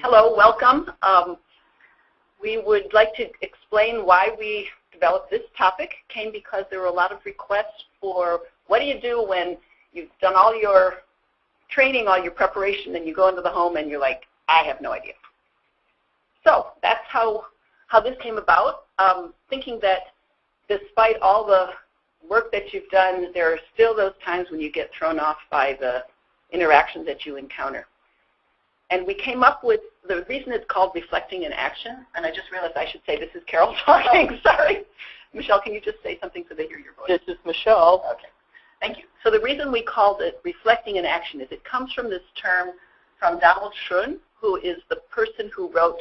Hello, welcome. We would like to explain why we developed this topic. It came because there were a lot of requests for what do you do when you've done all your training, all your preparation, and you go into the home and you're like, I have no idea. So that's how this came about, thinking that despite all the work that you've done, there are still those times when you get thrown off by the interactions that you encounter. And we came up with, the reason it's called Reflecting in Action, and I just realized I should say this is Carol talking, sorry. Michele, can you just say something so they hear your voice? This is Michele. Okay, thank you. So the reason we called it Reflecting in Action is it comes from this term from Donald Schrun, who is the person who wrote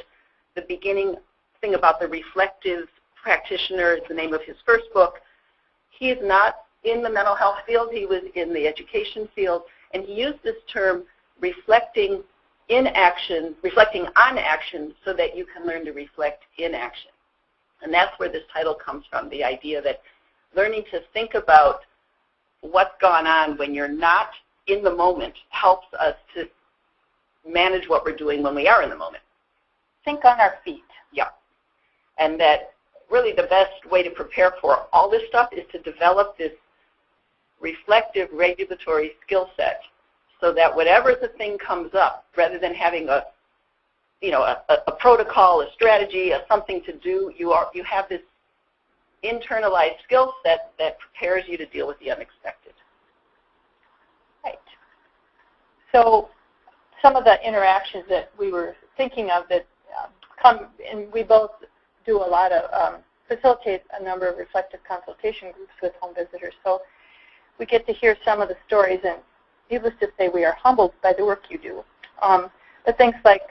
the beginning thing about the reflective practitioner. It's the name of his first book. He is not in the mental health field. He was in the education field, and he used this term reflecting in action, reflecting on action, so that you can learn to reflect in action. And that's where this title comes from, the idea that learning to think about what's gone on when you're not in the moment helps us to manage what we're doing when we are in the moment. Think on our feet. Yeah. And that really the best way to prepare for all this stuff is to develop this reflective regulatory skill set, so that whatever the thing comes up, rather than having a protocol, a strategy, a something to do, you have this internalized skill set that prepares you to deal with the unexpected. Right. So some of the interactions that we were thinking of that come, and we both do a lot of, facilitate a number of reflective consultation groups with home visitors. So we get to hear some of the stories, and needless to say, we are humbled by the work you do. But things like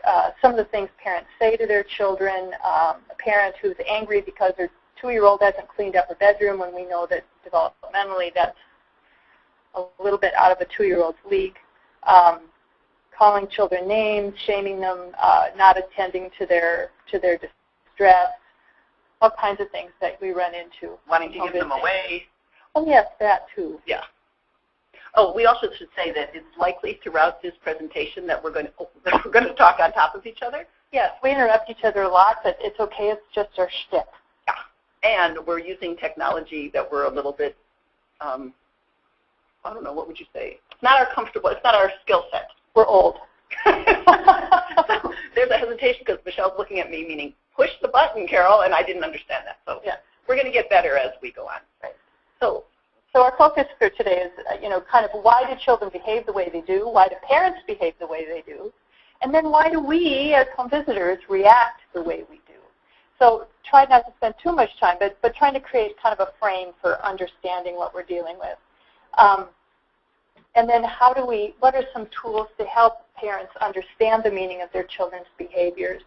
some of the things parents say to their children, a parent who's angry because their 2-year-old hasn't cleaned up her bedroom, when we know that developmentally that's a little bit out of a 2-year-old's league. Calling children names, shaming them, not attending to their distress, all kinds of things that we run into. Wanting to give them away. Oh yes, that too. Yeah. Oh, we also should say that it's likely throughout this presentation that we're going to talk on top of each other. Yes, we interrupt each other a lot, but it's okay. It's just our shtick. Yeah, and we're using technology that we're a little bit, I don't know, what would you say? It's not our skill set. We're old. So there's a hesitation because Michelle's looking at me, meaning push the button, Carol, and I didn't understand that. So yeah, we're going to get better as we go on. Right. So our focus for today is, kind of why do children behave the way they do? Why do parents behave the way they do? And then why do we, as home visitors, react the way we do? So try not to spend too much time, but trying to create kind of a frame for understanding what we're dealing with. And then what are some tools to help parents understand the meaning of their children's behaviors?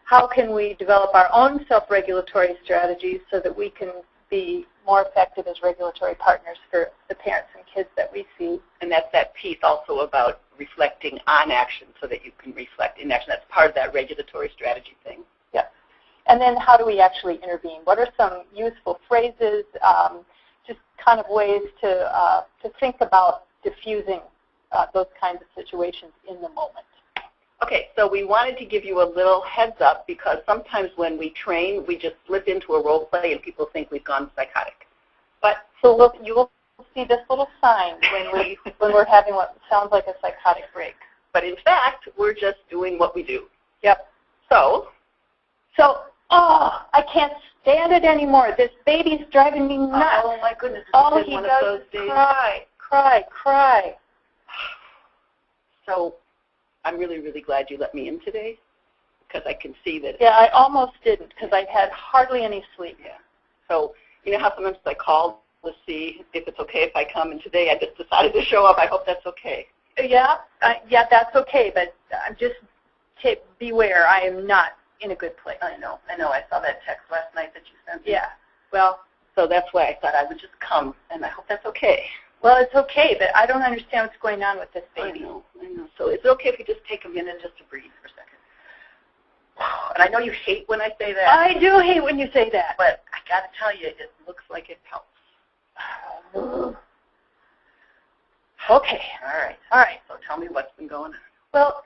How can we develop our own self-regulatory strategies so that we can be more effective as regulatory partners for the parents and kids that we see? And that's that piece also about reflecting on action so that you can reflect in action. That's part of that regulatory strategy thing. Yes. And then how do we actually intervene? What are some useful phrases, just kind of ways to think about diffusing those kinds of situations in the moment? Okay, so we wanted to give you a little heads up because sometimes when we train, we just slip into a role play and people think we've gone psychotic. But so you will see this little sign when we're having what sounds like a psychotic break. But in fact, we're just doing what we do. Yep. So, I can't stand it anymore. This baby's driving me nuts. Oh my goodness! All he does is cry. So I'm really, really glad you let me in today because I can see that. Yeah, I almost didn't because I've had hardly any sleep. Yeah. So you know how sometimes I call to see if it's okay if I come, and today I just decided to show up. I hope that's okay. Yeah, that's okay, but just beware. I am not in a good place. I know. I saw that text last night that you sent me. Yeah. Well, so that's why I thought I would just come, and I hope that's okay. Well, it's okay, but I don't understand what's going on with this baby. I know. So is it okay if you just take a minute just to breathe for a second? And I know you hate when I say that. I do hate when you say that. But I got to tell you, it looks like it helps. Okay. All right. So tell me what's been going on. Well,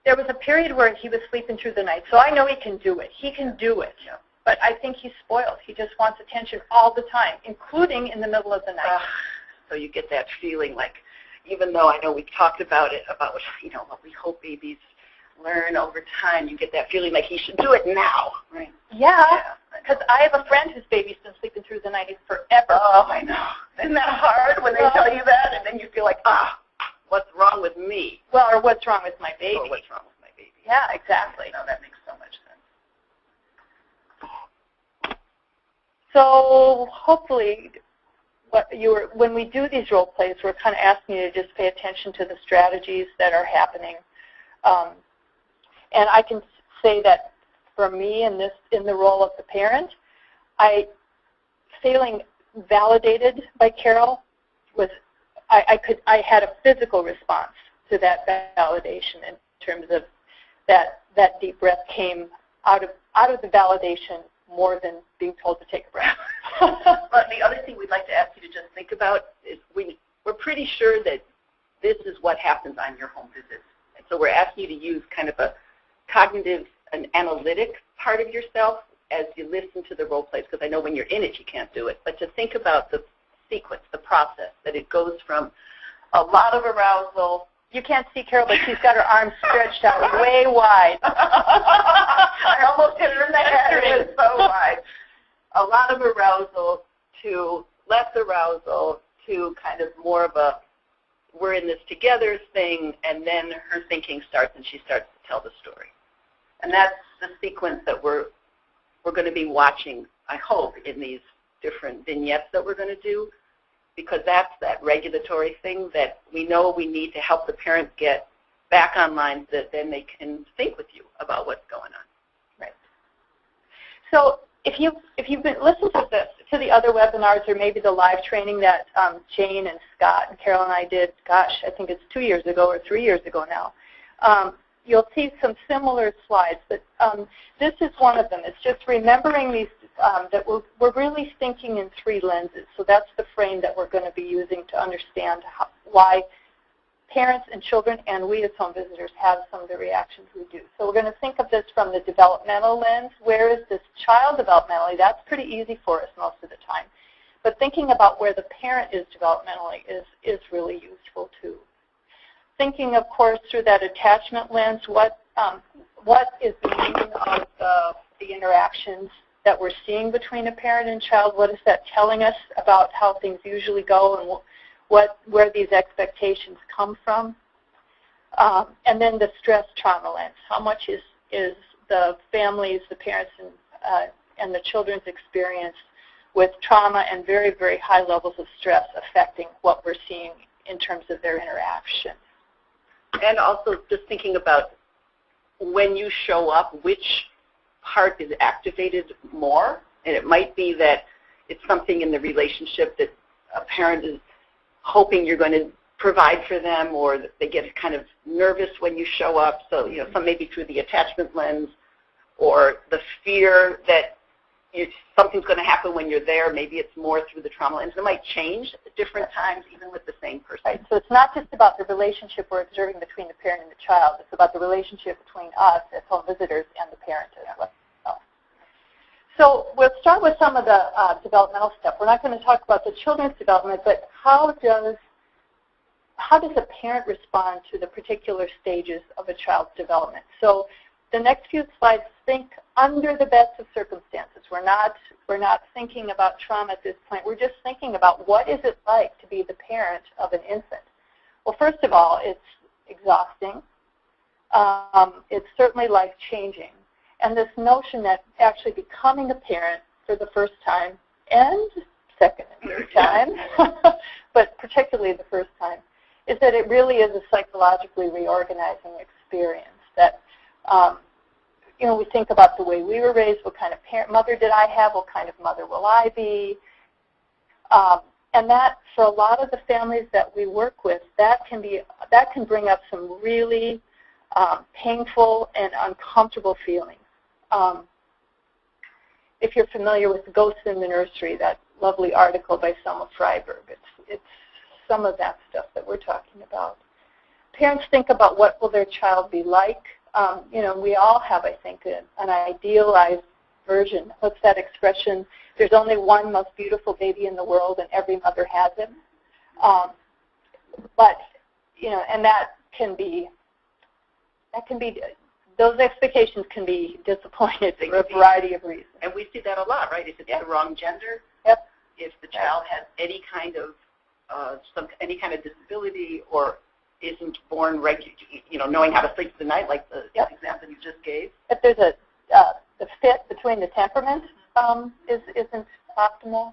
there was a period where he was sleeping through the night, so I know he can do it. He can do it. Yeah. But I think he's spoiled. He just wants attention all the time, including in the middle of the night. So you get that feeling like, even though I know we've talked about it, about what we hope babies learn over time, you get that feeling like he should do it now. Right? Yeah, because I have a friend whose baby's been sleeping through the night forever. Oh, I know. Isn't that hard when they tell you that? And then you feel like, what's wrong with me? Well, or what's wrong with my baby? Or what's wrong with my baby? Yeah, exactly. No, that makes so much sense. So hopefully, when we do these role plays, we're kind of asking you to just pay attention to the strategies that are happening. And I can say that for me in the role of the parent, feeling validated by Carol was I had a physical response to that validation in terms of that deep breath came out of the validation more than being told to take a breath. But the other thing we'd like to ask you to just think about is we're pretty sure that this is what happens on your home visits. And so we're asking you to use kind of a cognitive and analytic part of yourself as you listen to the role plays, because I know when you're in it you can't do it, but to think about the sequence, the process, that it goes from a lot of arousal. You can't see Carol, but she's got her arms stretched out way wide. I almost hit her in the head. It is so wide. A lot of arousal to less arousal to kind of more of a we're in this together thing, and then her thinking starts and she starts to tell the story. And that's the sequence that we're going to be watching, I hope, in these different vignettes that we're going to do, because that's that regulatory thing that we know we need to help the parent get back online so that then they can think with you about what's going on. Right. So if you've been listening to the other webinars or maybe the live training that Jane and Scott and Carol and I did, gosh, I think it's 2 years ago or 3 years ago now, you'll see some similar slides, but this is one of them. It's just remembering these, that we're really thinking in three lenses. So that's the frame that we're going to be using to understand why parents and children and we as home visitors have some of the reactions we do. So we're going to think of this from the developmental lens. Where is this child developmentally? That's pretty easy for us most of the time. But thinking about where the parent is developmentally is really useful too. Thinking, of course, through that attachment lens, what is the meaning of the interactions that we're seeing between a parent and child? What is that telling us about how things usually go and where these expectations come from? And then the stress trauma lens. How much is the families, the parents, and the children's experience with trauma and very, very high levels of stress affecting what we're seeing in terms of their interaction? And also just thinking about when you show up, which part is activated more. And it might be that it's something in the relationship that a parent is hoping you're going to provide for them, or that they get kind of nervous when you show up. So, some maybe through the attachment lens, or the fear that something's going to happen when you're there. Maybe it's more through the trauma lens. It might change at different times, even with the same person. Right. So it's not just about the relationship we're observing between the parent and the child. It's about the relationship between us as home visitors and the parent as well. So we'll start with some of the developmental stuff. We're not going to talk about the children's development, but how does a parent respond to the particular stages of a child's development? So the next few slides, think under the best of circumstances. We're not thinking about trauma at this point. We're just thinking about what is it like to be the parent of an infant. Well, first of all, it's exhausting. It's certainly life-changing. And this notion that actually becoming a parent for the first time and second and third time, but particularly the first time, is that it really is a psychologically reorganizing experience. That we think about the way we were raised, what kind of mother did I have, what kind of mother will I be, and that for a lot of the families that we work with, that can bring up some really painful and uncomfortable feelings. If you're familiar with Ghosts in the Nursery, that lovely article by Selma Freiberg, it's some of that stuff that we're talking about. parents think about what will their child be like. We all have, I think, an idealized version. What's that expression? There's only one most beautiful baby in the world, and every mother has him. And that can be, those expectations can be disappointed for a variety of reasons. And we see that a lot, right? If it's the wrong gender, if the child has any kind of any kind of disability or isn't born knowing how to sleep through the night, like the example you just gave. If there's the fit between the temperaments isn't optimal.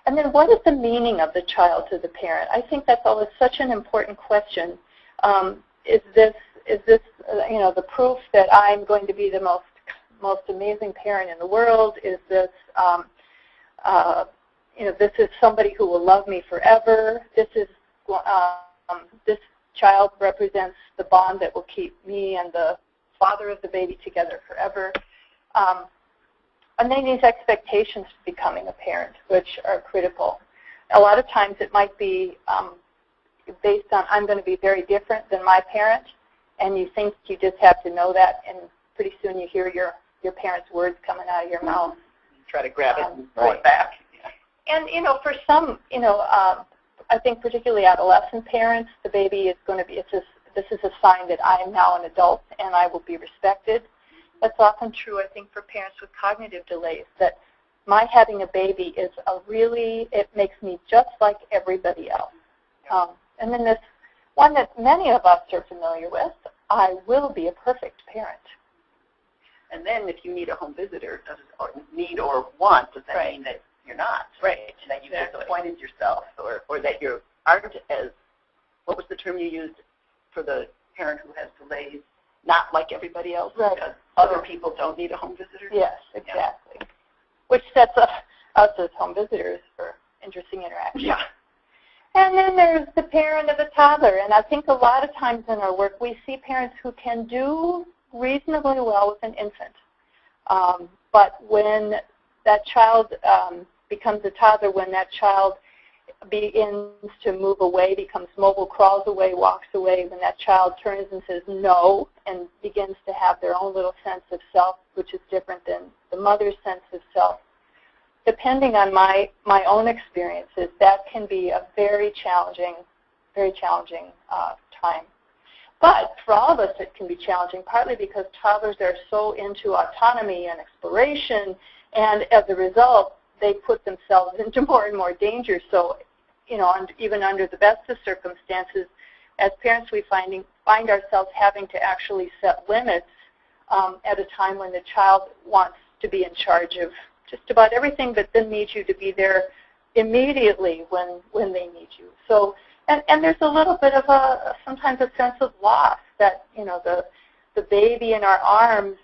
And then what is the meaning of the child to the parent? I think that's always such an important question. Is this the proof that I'm going to be the most amazing parent in the world? Is this this is somebody who will love me forever? This child represents the bond that will keep me and the father of the baby together forever. And then these expectations for becoming a parent, which are critical. A lot of times it might be based on I'm going to be very different than my parent, and you think you just have to know that, and pretty soon you hear your parent's words coming out of your mouth. You try to grab it and pull it back. Yeah. And, for some, I think particularly adolescent parents, the baby is going to be, this is a sign that I am now an adult and I will be respected. That's often true, I think, for parents with cognitive delays, that my having a baby is it makes me just like everybody else. And then this one that many of us are familiar with, I will be a perfect parent. And then if you need a home visitor, need or want, does that mean that you're not? Right. That you've disappointed yourself or that you aren't as, what was the term you used for the parent who has delays? Not like everybody else, because other people don't need a home visitor? Yes, exactly. Yeah. Which sets us as home visitors for interesting interactions. Yeah. And then there's the parent of a toddler. And I think a lot of times in our work we see parents who can do reasonably well with an infant. But when that child becomes a toddler, when that child begins to move away, becomes mobile, crawls away, walks away, when that child turns and says no and begins to have their own little sense of self, which is different than the mother's sense of self, depending on my own experiences, that can be a very challenging time. But for all of us, it can be challenging, partly because toddlers are so into autonomy and exploration, and as a result, they put themselves into more and more danger. So, even under the best of circumstances, as parents, we find ourselves having to actually set limits at a time when the child wants to be in charge of just about everything, but then needs you to be there immediately when they need you. So, and there's a little bit of sometimes a sense of loss that, the baby in our arms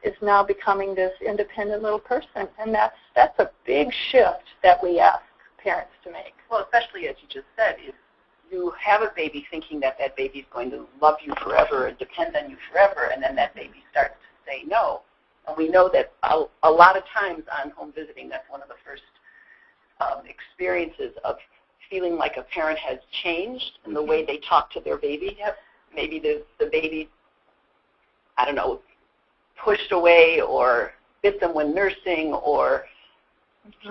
is now becoming this independent little person, and that's a big shift that we ask parents to make. Well, especially as you just said, if you have a baby thinking that baby is going to love you forever and depend on you forever, and then that baby starts to say no. And we know that a lot of times on home visiting, that's one of the first experiences of feeling like a parent has changed in the way they talk to their baby. Yep. Maybe the baby, I don't know, pushed away or bit them when nursing or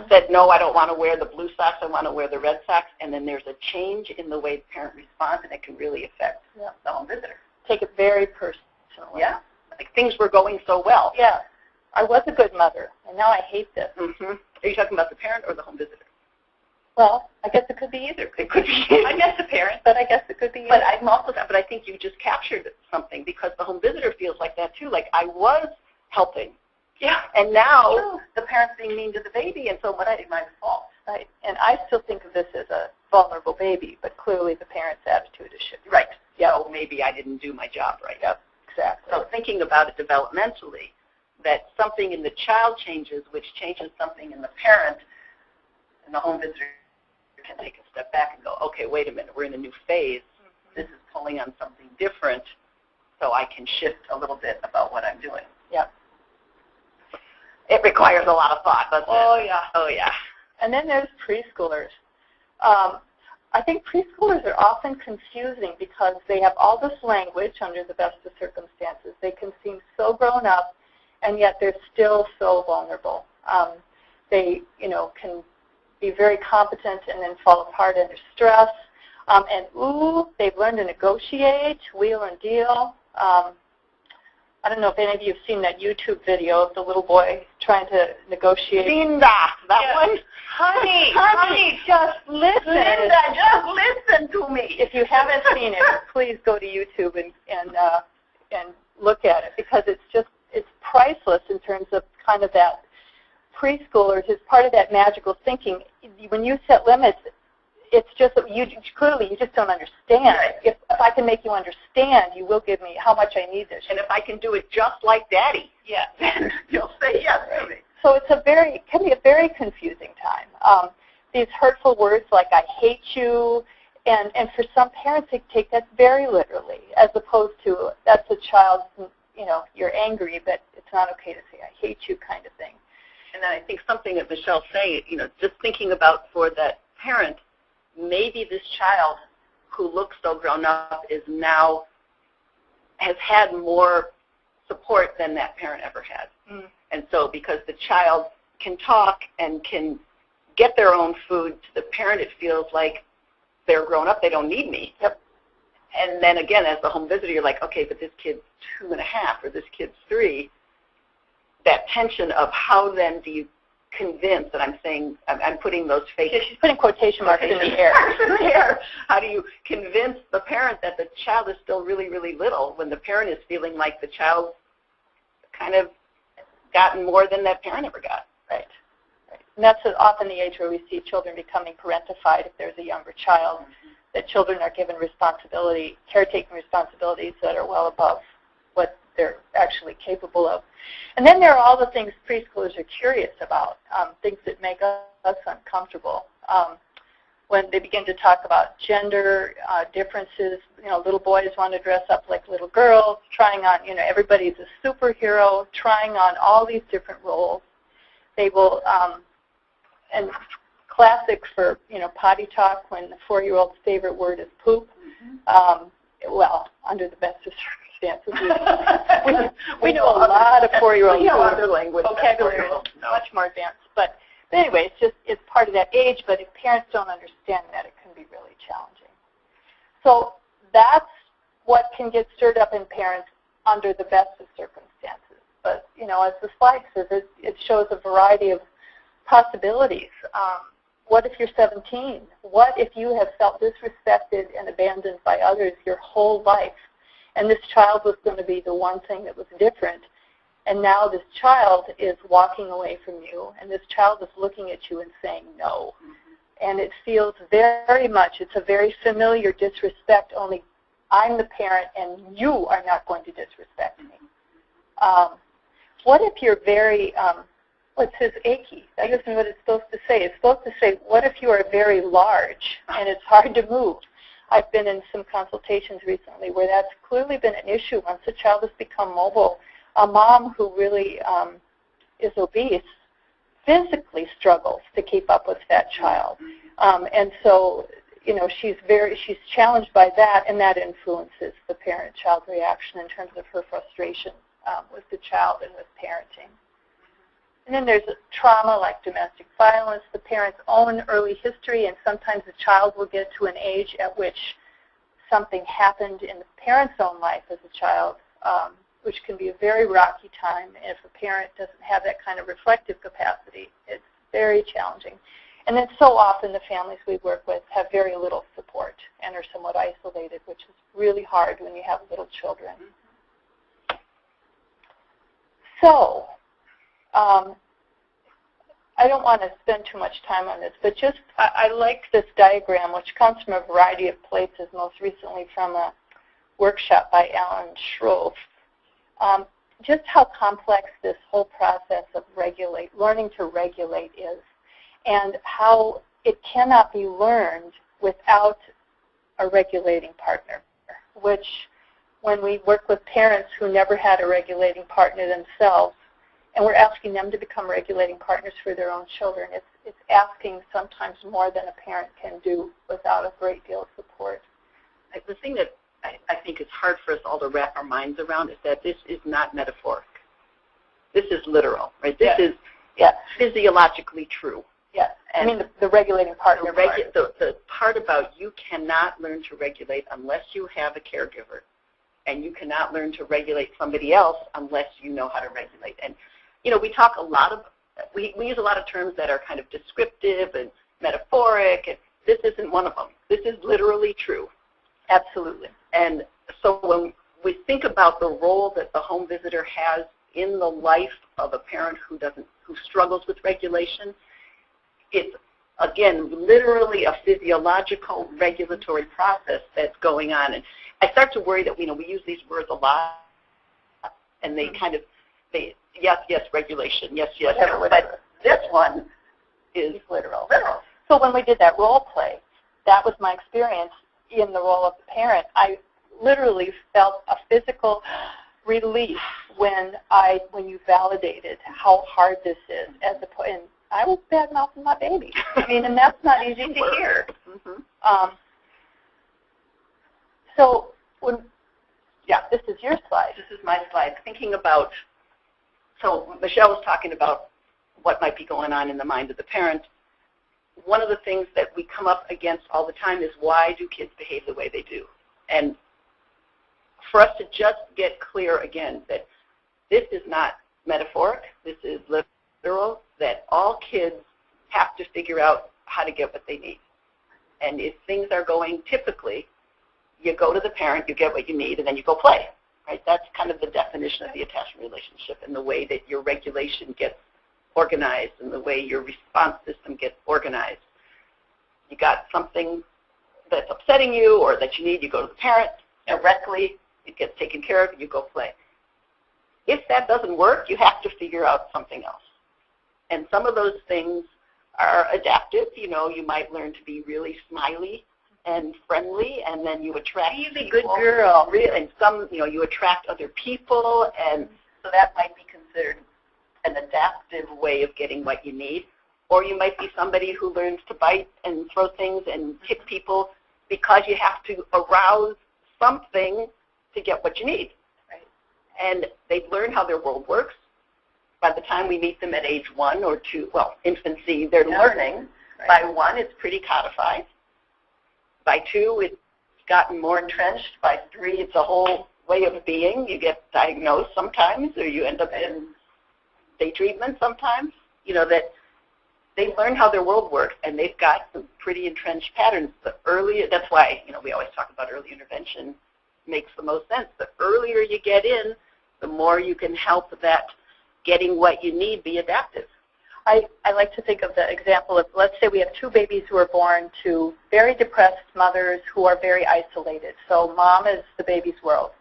said, no, I don't want to wear the blue socks, I want to wear the red socks, and then there's a change in the way the parent responds, and it can really affect the home visitor. Take it very personally. Yeah. Like things were going so well. Yeah. I was a good mother, and now I hate this. Mm-hmm. Are you talking about the parent or the home visitor? Well, I guess it could be either. It could be. I guess the parent. But I guess it could be either. But I think you just captured something, because the home visitor feels like that too. Like, I was helping. Yeah. And now the parent's being mean to the baby, and so must be my fault. Right. And I still think of this as a vulnerable baby, but clearly the parent's attitude is shifting. Right. Yeah. So maybe I didn't do my job right. Yep. Exactly. So thinking about it developmentally, that something in the child changes, which changes something in the parent, and the home visitor can take a step back and go, okay, wait a minute, we're in a new phase. This is pulling on something different, so I can shift a little bit about what I'm doing. Yep. It requires a lot of thought, doesn't it? Oh, yeah. Oh, yeah. And then there's preschoolers. I think preschoolers are often confusing because they have all this language under the best of circumstances. They can seem so grown up, and yet they're still so vulnerable. They, can be very competent and then fall apart under stress. They've learned to negotiate, wheel and deal. I don't know if any of you have seen that YouTube video of the little boy trying to negotiate. Seen that one? Honey, just listen. Linda, just listen to me. If you haven't seen it, please go to YouTube and look at it, because it's priceless in terms of kind of that preschoolers. It's part of that magical thinking. When you set limits, it's just that you just don't understand. Right. If I can make you understand, you will give me how much I need this. And if I can do it just like Daddy, then you'll say yes to me. So it can be a very confusing time. These hurtful words like "I hate you," and for some parents they take that very literally, as opposed to that's a child's, you're angry, but it's not okay to say "I hate you" kind of thing. And then I think something that Michele saying, just thinking about for that parent, maybe this child who looks so grown up has had more support than that parent ever had. Mm. And so because the child can talk and can get their own food, to the parent it feels like they're grown up, they don't need me. Yep. And then again, as the home visitor, you're like, okay, but this kid's 2.5 or this kid's 3. That tension of how then do you convince, and I'm putting those faces. She's putting quotation marks in the air. How do you convince the parent that the child is still really, really little when the parent is feeling like the child's kind of gotten more than that parent ever got? Right. And that's often the age where we see children becoming parentified if there's a younger child, that children are given caretaking responsibilities that are well above what they're actually capable of. And then there are all the things preschoolers are curious about, things that make us uncomfortable. When they begin to talk about gender differences, little boys want to dress up like little girls, trying on, everybody's a superhero, trying on all these different roles. They will, and classic for, potty talk, when the 4-year-old's favorite word is poop. Well, under the best of circumstances. We know a lot of 4-year-olds. We know other language. Vocabulary is much more advanced. But anyway, it's part of that age, but if parents don't understand that, it can be really challenging. So that's what can get stirred up in parents under the best of circumstances. But, as the slide says, it shows a variety of possibilities. What if you're 17? What if you have felt disrespected and abandoned by others your whole life, and this child was going to be the one thing that was different, and now this child is walking away from you, and this child is looking at you and saying no. And it feels very much, it's a very familiar disrespect, only I'm the parent and you are not going to disrespect me. What if you're very... it says achy. That isn't what it's supposed to say. It's supposed to say, what if you are very large and it's hard to move? I've been in some consultations recently where that's clearly been an issue. Once a child has become mobile, a mom who really is obese physically struggles to keep up with that child. And so, she's challenged by that, and that influences the parent-child reaction in terms of her frustration with the child and with parenting. And then there's trauma like domestic violence, the parent's own early history, and sometimes the child will get to an age at which something happened in the parent's own life as a child, which can be a very rocky time. And if a parent doesn't have that kind of reflective capacity, it's very challenging. And then so often the families we work with have very little support and are somewhat isolated, which is really hard when you have little children. So, I don't want to spend too much time on this, but just I like this diagram, which comes from a variety of places, most recently from a workshop by Alan Schroff. Just how complex this whole process of learning to regulate is, and how it cannot be learned without a regulating partner, which when we work with parents who never had a regulating partner themselves, and we're asking them to become regulating partners for their own children. It's asking sometimes more than a parent can do without a great deal of support. The thing that I think is hard for us all to wrap our minds around is that this is not metaphoric. This is literal, right? This is physiologically true. Yes, and I mean the regulating partner part. The part about you cannot learn to regulate unless you have a caregiver, and you cannot learn to regulate somebody else unless you know how to regulate. And, you know, we talk a lot of, we use a lot of terms that are kind of descriptive and metaphoric, and this isn't one of them. This is literally true. Absolutely. And so when we think about the role that the home visitor has in the life of a parent who struggles with regulation, it's, again, literally a physiological regulatory process that's going on. And I start to worry that, you know, we use these words a lot, and they kind of, yes, regulation, yes, whatever. But this one is literal. So when we did that role play, that was my experience in the role of the parent. I literally felt a physical relief when you validated how hard this is, and I was bad-mouthing my baby. I mean, and that's not easy to hear. Mm-hmm. So, this is your slide. This is my slide. Thinking about, so Michele was talking about what might be going on in the mind of the parent. One of the things that we come up against all the time is, why do kids behave the way they do? And for us to just get clear again that this is not metaphoric, this is literal, that all kids have to figure out how to get what they need. And if things are going typically, you go to the parent, you get what you need, and then you go play. Right? That's kind of the definition of the attachment relationship, and the way that your regulation gets organized and the way your response system gets organized. You got something that's upsetting you or that you need, you go to the parent directly, it gets taken care of, you go play. If that doesn't work, you have to figure out something else. And some of those things are adaptive. You know, you might learn to be really smiley and friendly, and then you attract really good girl. And some, you know, you attract other people, and so that might be considered an adaptive way of getting what you need. Or you might be somebody who learns to bite and throw things and hit people because you have to arouse something to get what you need. Right? And they've learned how their world works. By the time we meet them at age 1 or 2, well, infancy, they're learning. Right. By 1, it's pretty codified. By 2, it's gotten more entrenched. By 3, it's a whole way of being. You get diagnosed sometimes, or you end up in day treatment sometimes. You know, that they've learned how their world works, and they've got some pretty entrenched patterns. The earlier, that's why, you know, we always talk about early intervention makes the most sense. The earlier you get in, the more you can help that getting what you need be adaptive. I like to think of the example of, let's say we have 2 babies who are born to very depressed mothers who are very isolated. So mom is the baby's world.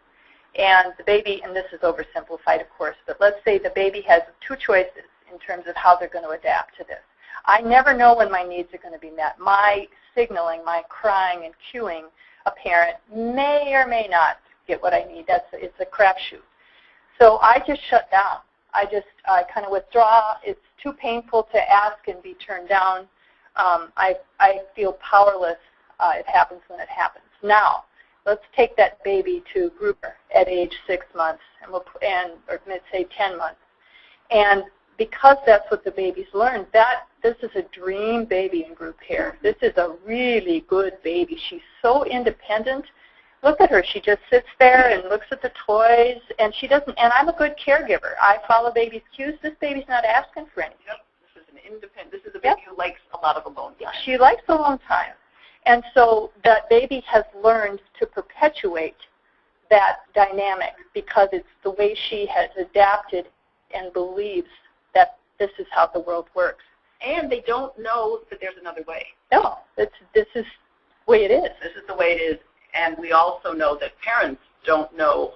And the baby, and this is oversimplified, of course, but let's say the baby has 2 choices in terms of how they're going to adapt to this. I never know when my needs are going to be met. My signaling, my crying and cueing a parent may or may not get what I need. It's a crapshoot. So I just shut down. I kind of withdraw. It's too painful to ask and be turned down. I feel powerless. It happens when it happens. Now, let's take that baby to grouper at age 6 months, or let's say 10 months. And because that's what the baby's learned, this is a dream baby in group care. This is a really good baby. She's so independent. Look at her. She just sits there and looks at the toys, and she doesn't. And I'm a good caregiver. I follow baby's cues. This baby's not asking for anything. Yep. This is an independent. This is a baby who likes a lot of alone time. She likes alone time, and so that baby has learned to perpetuate that dynamic because it's the way she has adapted and believes that this is how the world works. And they don't know that there's another way. No, this is the way it is. This is the way it is. And we also know that parents don't know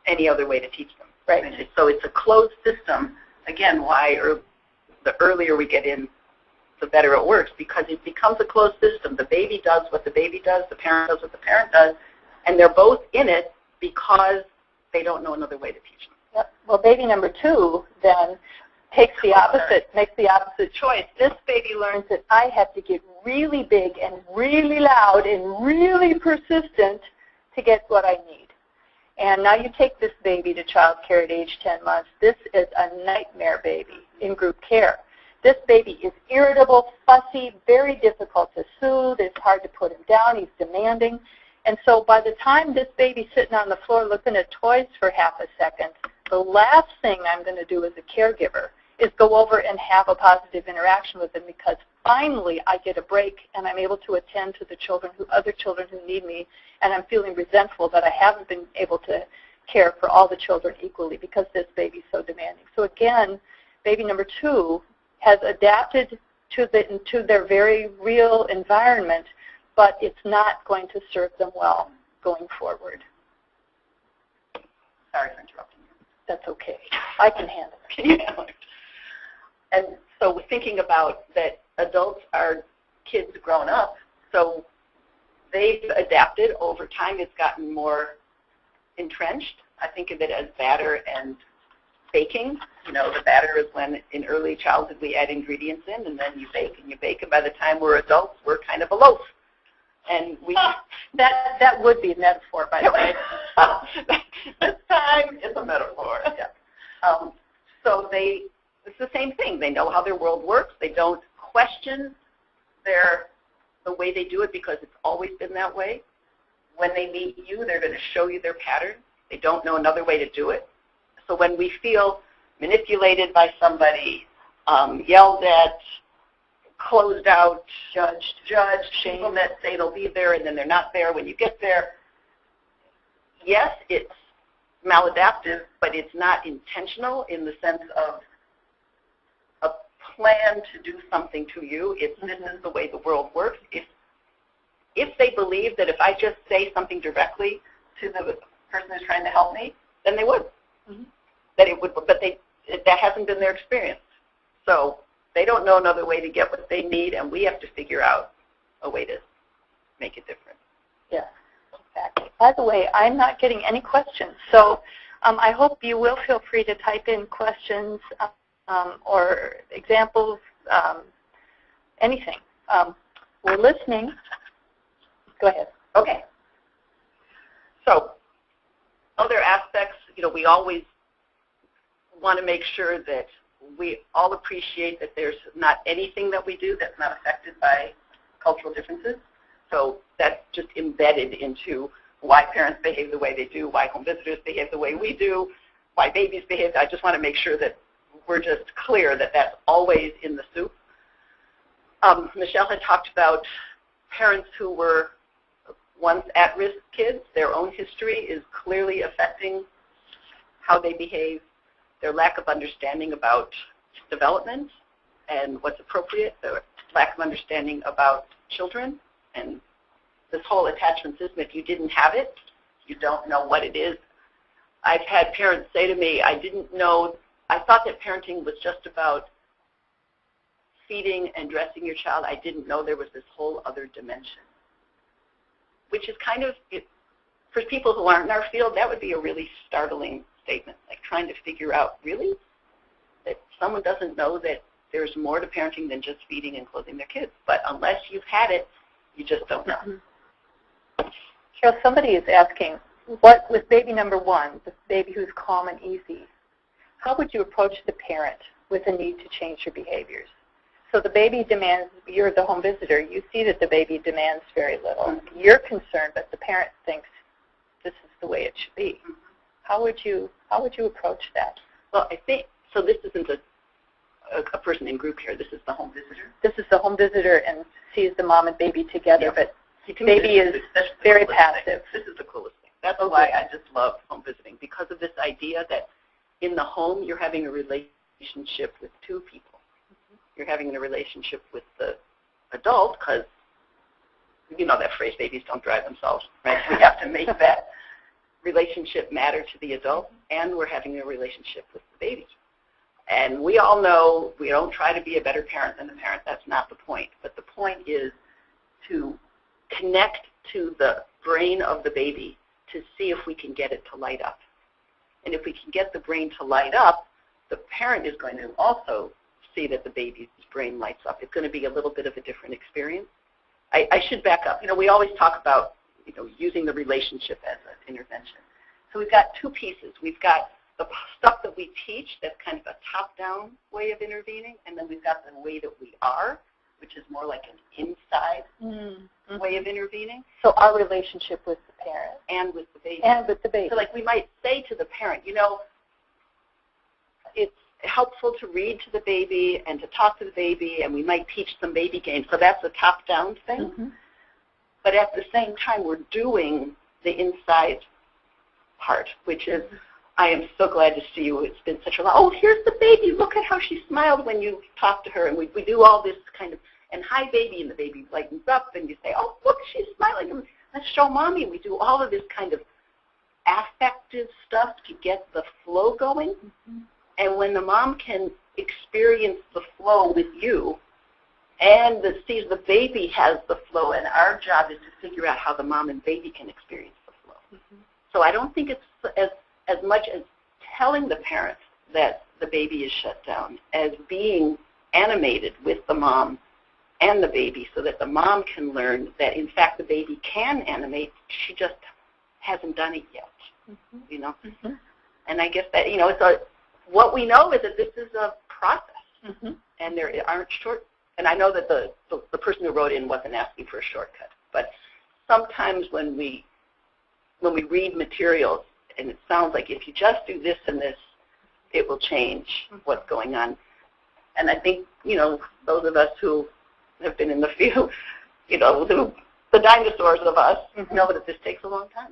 any other way to teach them. Right. And so it's a closed system. Again, why the earlier we get in, the better it works, because it becomes a closed system. The baby does what the baby does, the parent does what the parent does, and they're both in it because they don't know another way to teach them. Yep. Well, baby number 2 then makes the opposite choice. This baby learns that I have to get really big and really loud and really persistent to get what I need. And now you take this baby to child care at age 10 months. This is a nightmare baby in group care. This baby is irritable, fussy, very difficult to soothe. It's hard to put him down. He's demanding. And so by the time this baby's sitting on the floor looking at toys for half a second, the last thing I'm going to do as a caregiver is go over and have a positive interaction with him, because finally I get a break and I'm able to attend to the other children who need me, and I'm feeling resentful that I haven't been able to care for all the children equally because this baby's so demanding. So again, baby number 2 has adapted to their very real environment, but it's not going to serve them well going forward. Sorry for interrupting you. That's okay. I can handle it. Can you handle it? And so we're thinking about that adults are kids grown up, so they've adapted over time. It's gotten more entrenched. I think of it as batter and baking. You know, the batter is when in early childhood we add ingredients in, and then you bake and you bake, and by the time we're adults, we're kind of a loaf. And we that would be a metaphor, by the way. This time it's a metaphor. Yeah. So it's the same thing. They know how their world works. They don't question the way they do it because it's always been that way. When they meet you, they're going to show you their pattern. They don't know another way to do it. So when we feel manipulated by somebody, yelled at, closed out, judged, people that say they'll be there and then they're not there when you get there, yes, it's maladaptive, but it's not intentional in the sense of a plan to do something to you. It's this is the way the world works. If they believe that if I just say something directly to the person who's trying to help me, then they would. Mm-hmm. That it would, but that hasn't been their experience. So they don't know another way to get what they need, and we have to figure out a way to make it different. Yes, exactly. By the way, I'm not getting any questions, so I hope you will feel free to type in questions or examples, anything. We're listening. Go ahead. Okay. So other aspects, we always want to make sure that we all appreciate that there's not anything that we do that's not affected by cultural differences. So that's just embedded into why parents behave the way they do, why home visitors behave the way we do, why babies behave. I just want to make sure that we're just clear that that's always in the soup. Michele had talked about parents who were once at-risk kids. Their own history is clearly affecting how they behave. Their lack of understanding about development and what's appropriate, their lack of understanding about children, and this whole attachment system. If you didn't have it, you don't know what it is. I've had parents say to me, I thought that parenting was just about feeding and dressing your child. I didn't know there was this whole other dimension, which is kind of, for people who aren't in our field, that would be a really startling statement, like trying to figure out, really, that someone doesn't know that there's more to parenting than just feeding and clothing their kids. But unless you've had it, you just don't know. Cheryl, somebody is asking, what with baby number 1, the baby who's calm and easy, how would you approach the parent with a need to change your behaviors? So the baby demands, you're the home visitor, you see that the baby demands very little. Mm-hmm. You're concerned, but the parent thinks this is the way it should be. Mm-hmm. How would you approach that? Well, I think, so this isn't a person in group here. This is the home visitor. This is the home visitor and sees the mom and baby together, but baby is very passive. This is the coolest thing. That's why I just love home visiting, because of this idea that in the home you're having a relationship with two people. Mm-hmm. You're having a relationship with the adult, because you know that phrase, babies don't drive themselves, right? We have to make that relationship matter to the adult, and we're having a relationship with the baby. And we all know we don't try to be a better parent than the parent. That's not the point. But the point is to connect to the brain of the baby to see if we can get it to light up. And if we can get the brain to light up, the parent is going to also see that the baby's brain lights up. It's going to be a little bit of a different experience. I should back up. We always talk about, using the relationship as an intervention. So we've got two pieces. We've got the stuff that we teach that's kind of a top-down way of intervening, and then we've got the way that we are, which is more like an inside way of intervening. So our relationship with the parent. And with the baby. And with the baby. So like we might say to the parent, it's helpful to read to the baby and to talk to the baby, and we might teach some baby games. So that's a top-down thing. Mm-hmm. But at the same time, we're doing the inside part, which is, I am so glad to see you. It's been such a lot. Oh, here's the baby. Look at how she smiled when you talked to her. And we do all this kind of, and hi, baby, and the baby lightens up, and you say, oh, look, she's smiling. And let's show mommy. We do all of this kind of affective stuff to get the flow going. Mm-hmm. And when the mom can experience the flow with you and sees the baby has the flow, and our job is to figure out how the mom and baby can experience the flow. Mm-hmm. So I don't think it's as much as telling the parent that the baby is shut down as being animated with the mom and the baby so that the mom can learn that, in fact, the baby can animate. She just hasn't done it yet, Mm-hmm. And I guess that, what we know is that this is a process, and there aren't and I know that the person who wrote in wasn't asking for a shortcut, but sometimes when we read materials, and it sounds like if you just do this and this, it will change what's going on. And I think, those of us who have been in the field, the dinosaurs of us know that this takes a long time.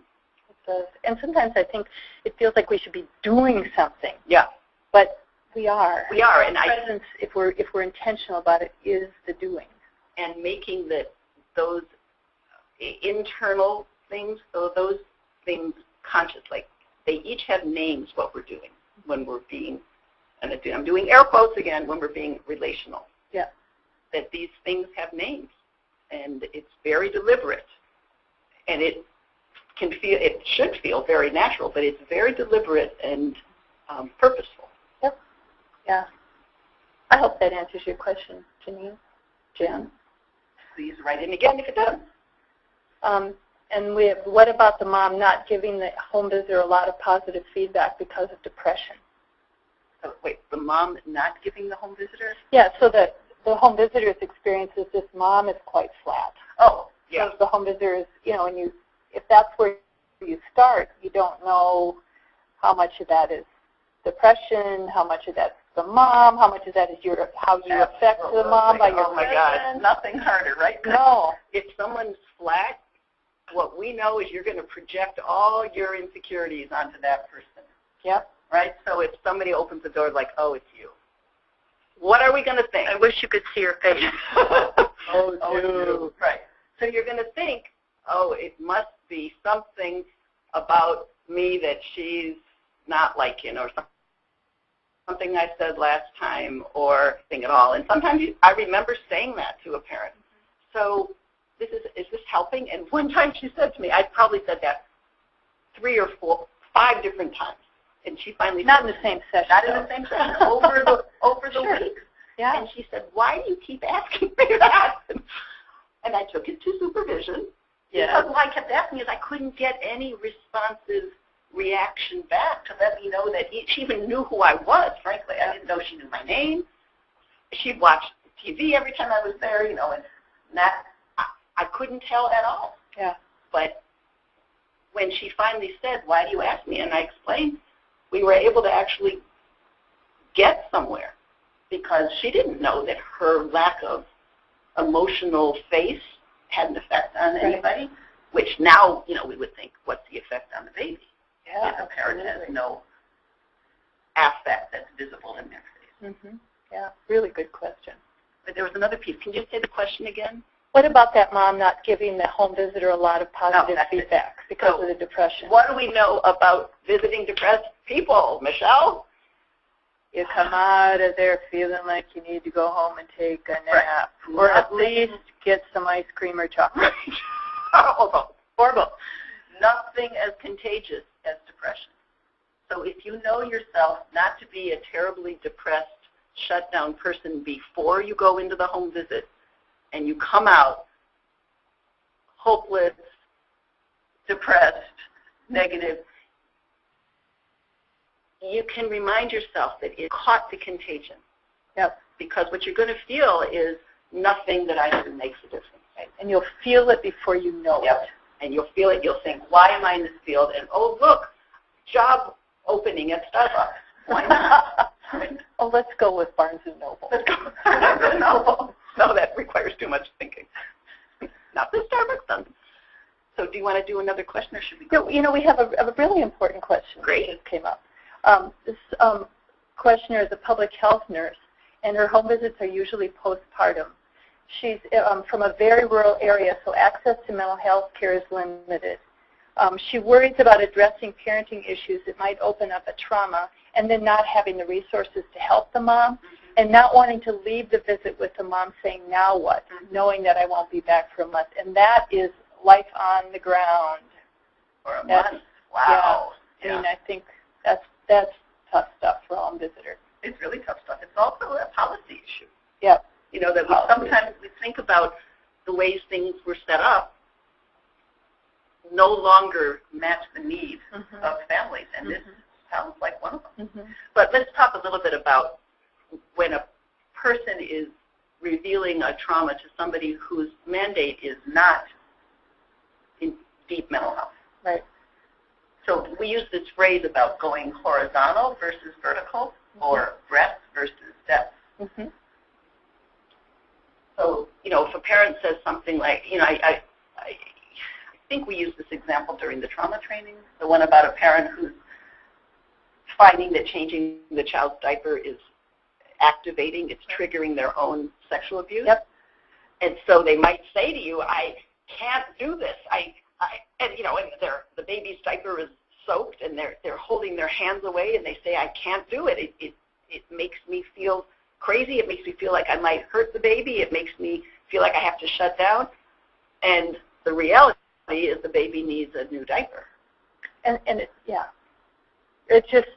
It does. And sometimes I think it feels like we should be doing something. Yeah. But we are. We are. And presence, if we're intentional about it, is the doing. And making those internal things, those things conscious, like they each have names, what we're doing when we're being, and I'm doing air quotes again, when we're being relational. Yeah. That these things have names, and it's very deliberate, and it should feel very natural, but it's very deliberate and purposeful. Yep. Yeah. I hope that answers your question, Janine. Jan. Please write in again if it does. And what about the mom not giving the home visitor a lot of positive feedback because of depression? So, wait, the mom not giving the home visitor? Yeah, so the home visitor's experience is this mom is quite flat. Oh, yeah. So the home visitor is, and if that's where you start, you don't know how much of that is depression, how much of that's the mom, how much of that is how you affect the mom by your Oh my God, nothing harder, right? No. If someone's flat, what we know is you're going to project all your insecurities onto that person. Yep. Right? So if somebody opens the door like, oh, it's you, what are we going to think? I wish you could see her face. Oh, it's you. Right. So you're going to think, oh, it must be something about me that she's not liking, or something I said last time, or thing at all. And sometimes I remember saying that to a parent. So is this helping? And one time she said to me, I probably said that 3 or 4, 5 different times. And she finally not in the same session. Not in the same session. Over the sure. weeks. Yeah. And she said, why do you keep asking me that? And I took it to supervision. Yeah. Because what I kept asking is I couldn't get any responsive reaction back to let me know that she even knew who I was, frankly. I didn't know she knew my name. She'd watch TV every time I was there, and that I couldn't tell at all. Yeah. But when she finally said, why do you ask me? And I explained, we were able to actually get somewhere because she didn't know that her lack of emotional face had an effect on anybody, which now, we would think, what's the effect on the baby? Yeah, if a parent has no affect that's visible in their face. Mm-hmm. Yeah, really good question. But there was another piece. Can you say the question again? What about that mom not giving the home visitor a lot of positive feedback because of the depression? What do we know about visiting depressed people, Michele? You come out of there feeling like you need to go home and take a nap, or at least get some ice cream or chocolate. Horrible. Nothing as contagious as depression. So So if you know yourself not to be a terribly depressed, shut down person before you go into the home visit, and you come out hopeless, depressed, negative, you can remind yourself that it caught the contagion. Yep. Because what you're going to feel is nothing that I do makes a difference. Right. And you'll feel it before you know Yep. it. And you'll feel it. You'll think, why am I in this field? And, oh, look, job opening at Starbucks. Why not? Oh, let's go with Barnes & Noble. Let's go with Barnes & Noble. No, that requires too much thinking. Not the Starbucks done. So do you want to do another question, or should we go? You know, we have a really important question Great. that just came up. This questioner is a public health nurse, and her home visits are usually postpartum. She's from a very rural area, so access to mental health care is limited. She worries about addressing parenting issues that might open up a trauma, and then not having the resources to help the mom, and not wanting to leave the visit with the mom saying, now what, knowing that I won't be back for a month. And that is life on the ground. For a month. Wow. Yeah. I mean, I think that's tough stuff for a home visitor. It's really tough stuff. It's also a policy issue. Yeah. You know, that sometimes we think about the ways things were set up no longer match the needs of families, and this sounds like one of them. But let's talk a little bit about when a person is revealing a trauma to somebody whose mandate is not in deep mental health. Right. So we use this phrase about going horizontal versus vertical, or breadth versus depth. So, you know, if a parent says something like, you know, I think we used this example during the trauma training, the one about a parent who's finding that changing the child's diaper is activating, it's triggering their own sexual abuse. Yep. And so they might say to you, I can't do this. And you know, and the baby's diaper is soaked, and they're holding their hands away, and they say, I can't do it. It makes me feel crazy. It makes me feel like I might hurt the baby. It makes me feel like I have to shut down. And the reality is the baby needs a new diaper. And it's just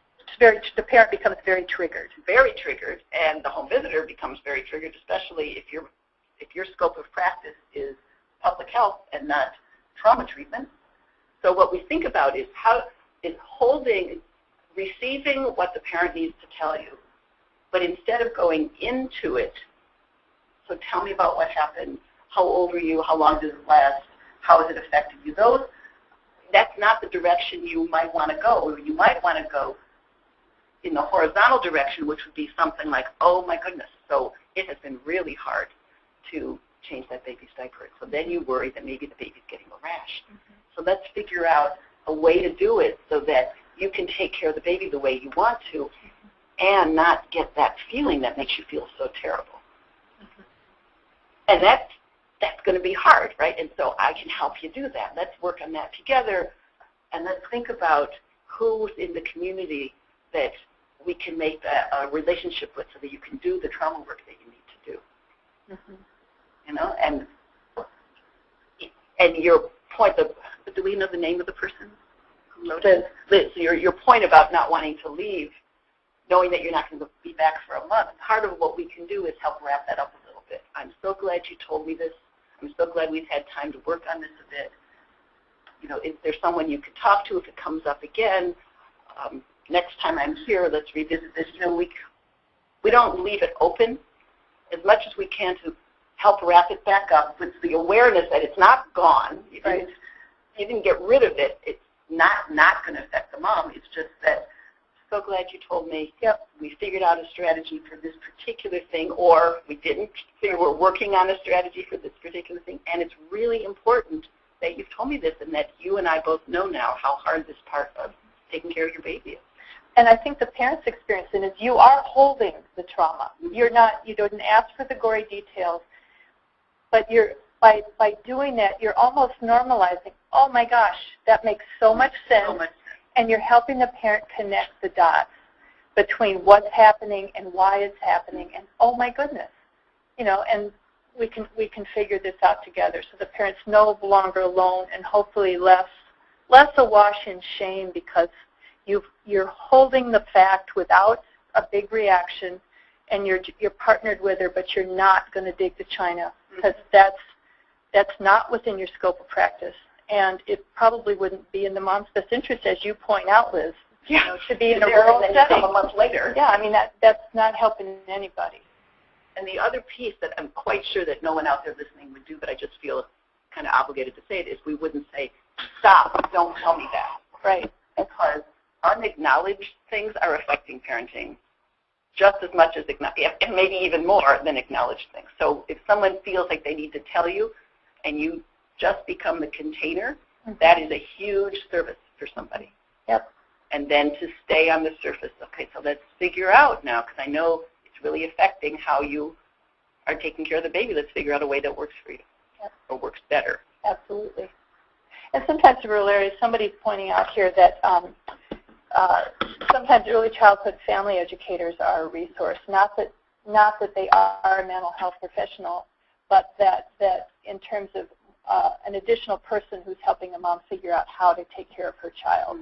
the parent becomes very triggered. Very triggered, and the home visitor becomes very triggered, especially if your scope of practice is public health and not trauma treatment. So what we think about is receiving what the parent needs to tell you, but instead of going into it, so tell me about what happened, how old were you, how long did it last, how has it affected you? That's not the direction you might want to go. You might want to go in the horizontal direction, which would be something like, oh my goodness, so it has been really hard to change that baby's diaper. So then you worry that maybe the baby's getting a rash. So let's figure out a way to do it so that you can take care of the baby the way you want to and not get that feeling that makes you feel so terrible. And that's going to be hard, right? And so I can help you do that. Let's work on that together, and let's think about who's in the community that we can make a relationship with so that you can do the trauma work that you need to do. You know, and your point, do we know the name of the person who wrote it? Liz, your point about not wanting to leave, knowing that you're not going to be back for a month, part of what we can do is help wrap that up a little bit. I'm so glad you told me this. I'm so glad we've had time to work on this a bit. You know, is there someone you could talk to if it comes up again? Next time I'm here, let's revisit this. You know, we don't leave it open as much as we can to help wrap it back up with the awareness that it's not gone. You didn't get rid of it. It's not going to affect the mom. It's just that, so glad you told me. Yep. We figured out a strategy for this particular thing, or we didn't. We're working on a strategy for this particular thing, and it's really important that you've told me this and that you and I both know now how hard this part of taking care of your baby is. And I think the parents' experience is you are holding the trauma. You didn't ask for the gory details, but by doing that, you're almost normalizing, oh my gosh, that makes so much sense. And you're helping the parent connect the dots between what's happening and why it's happening, and oh my goodness, you know, and we can figure this out together so the parent's no longer alone, and hopefully less awash in shame because, You're holding the fact without a big reaction, and you're partnered with her, but you're not going to dig the china, because that's not within your scope of practice, and it probably wouldn't be in the mom's best interest, as you point out, Liz. You know, to be in a rural setting a month later. Yeah, I mean that's not helping anybody. And the other piece that I'm quite sure that no one out there listening would do, but I just feel kind of obligated to say it, is we wouldn't say, stop, don't tell me that. Right. Because unacknowledged things are affecting parenting just as much as, and maybe even more than acknowledged things. So if someone feels like they need to tell you and you just become the container, that is a huge service for somebody. Yep. And then to stay on the surface. Okay, so let's figure out now, because I know it's really affecting how you are taking care of the baby. Let's figure out a way that works for you, or works better. Absolutely. And sometimes in rural areas, somebody's pointing out here that sometimes early childhood family educators are a resource. Not that they are a mental health professional, but that in terms of an additional person who's helping a mom figure out how to take care of her child.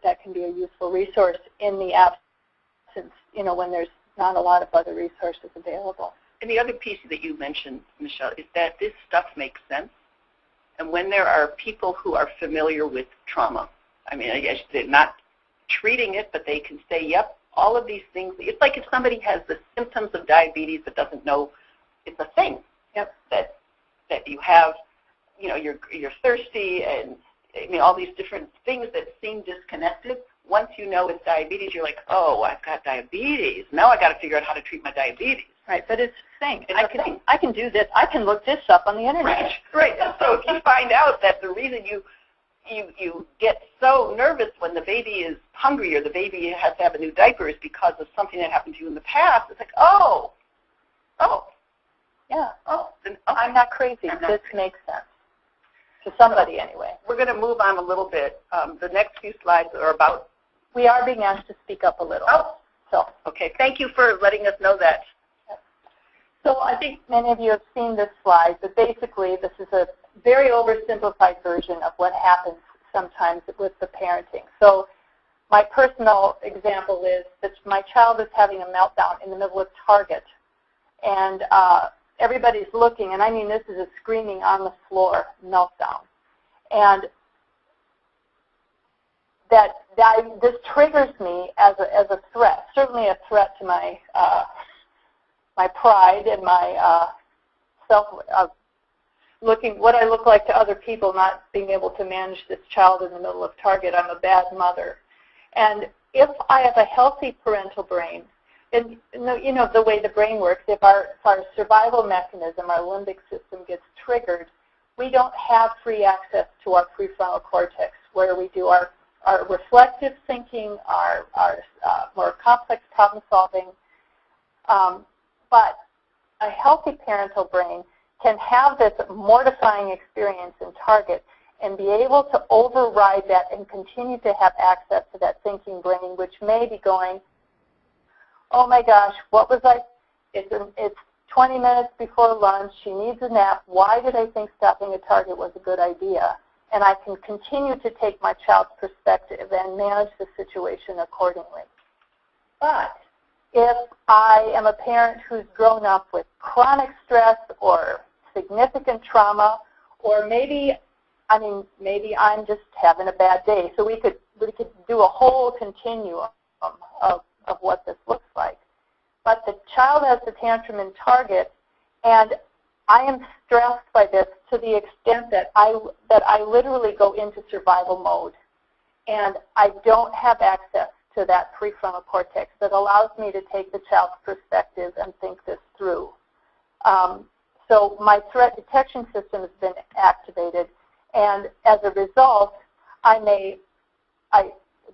That can be a useful resource in the absence, when there's not a lot of other resources available. And the other piece that you mentioned, Michele, is that this stuff makes sense. And when there are people who are familiar with trauma, I mean, I guess they're not treating it, but they can say, yep, all of these things. It's like if somebody has the symptoms of diabetes but doesn't know it's a thing. Yep. That you have, you're thirsty, and I mean, all these different things that seem disconnected. Once you know it's diabetes, you're like, oh, I've got diabetes. Now I've got to figure out how to treat my diabetes. Right, but it's a thing. I can do this. I can look this up on the internet. Right. And so if you find out that the reason you get so nervous when the baby is hungry or the baby has to have a new diaper is because of something that happened to you in the past, it's like, yeah. Then, I'm not crazy. This makes sense. To somebody, anyway. We're going to move on a little bit. The next few slides are about... We are being asked to speak up a little. Okay. Thank you for letting us know that. So I think many of you have seen this slide, but basically this is a very oversimplified version of what happens sometimes with the parenting. So my personal example is that my child is having a meltdown in the middle of Target, and everybody's looking, and I mean this is a screaming on the floor meltdown. And this triggers me as a threat, certainly a threat to my my pride and my looking what I look like to other people, not being able to manage this child in the middle of Target. I'm a bad mother. And if I have a healthy parental brain, and the way the brain works, if our survival mechanism, our limbic system gets triggered, we don't have free access to our prefrontal cortex, where we do our reflective thinking, our more complex problem solving. But a healthy parental brain can have this mortifying experience in Target and be able to override that and continue to have access to that thinking brain, which may be going, oh my gosh, what was I? It's 20 minutes before lunch. She needs a nap. Why did I think stopping at Target was a good idea? And I can continue to take my child's perspective and manage the situation accordingly. But if I am a parent who's grown up with chronic stress or significant trauma, or maybe I'm just having a bad day. So we could do a whole continuum of what this looks like. But the child has the tantrum in Target, and I am stressed by this to the extent that I literally go into survival mode, and I don't have access to that prefrontal cortex that allows me to take the child's perspective and think this through. So my threat detection system has been activated, and as a result, there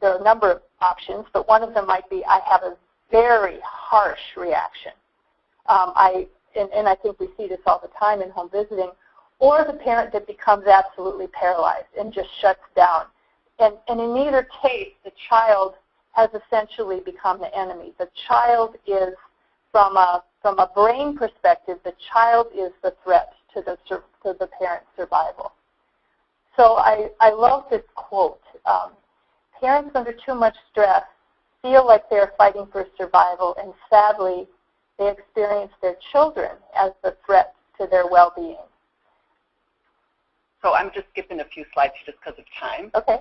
are a number of options, but one of them might be I have a very harsh reaction. And I think we see this all the time in home visiting, or the parent that becomes absolutely paralyzed and just shuts down. And in either case, the child has essentially become the enemy. The child is, from a brain perspective, the child is the threat to the parent's survival. So I love this quote. parents under too much stress feel like they're fighting for survival, and sadly, they experience their children as the threat to their well-being. So I'm just skipping a few slides just because of time. Okay.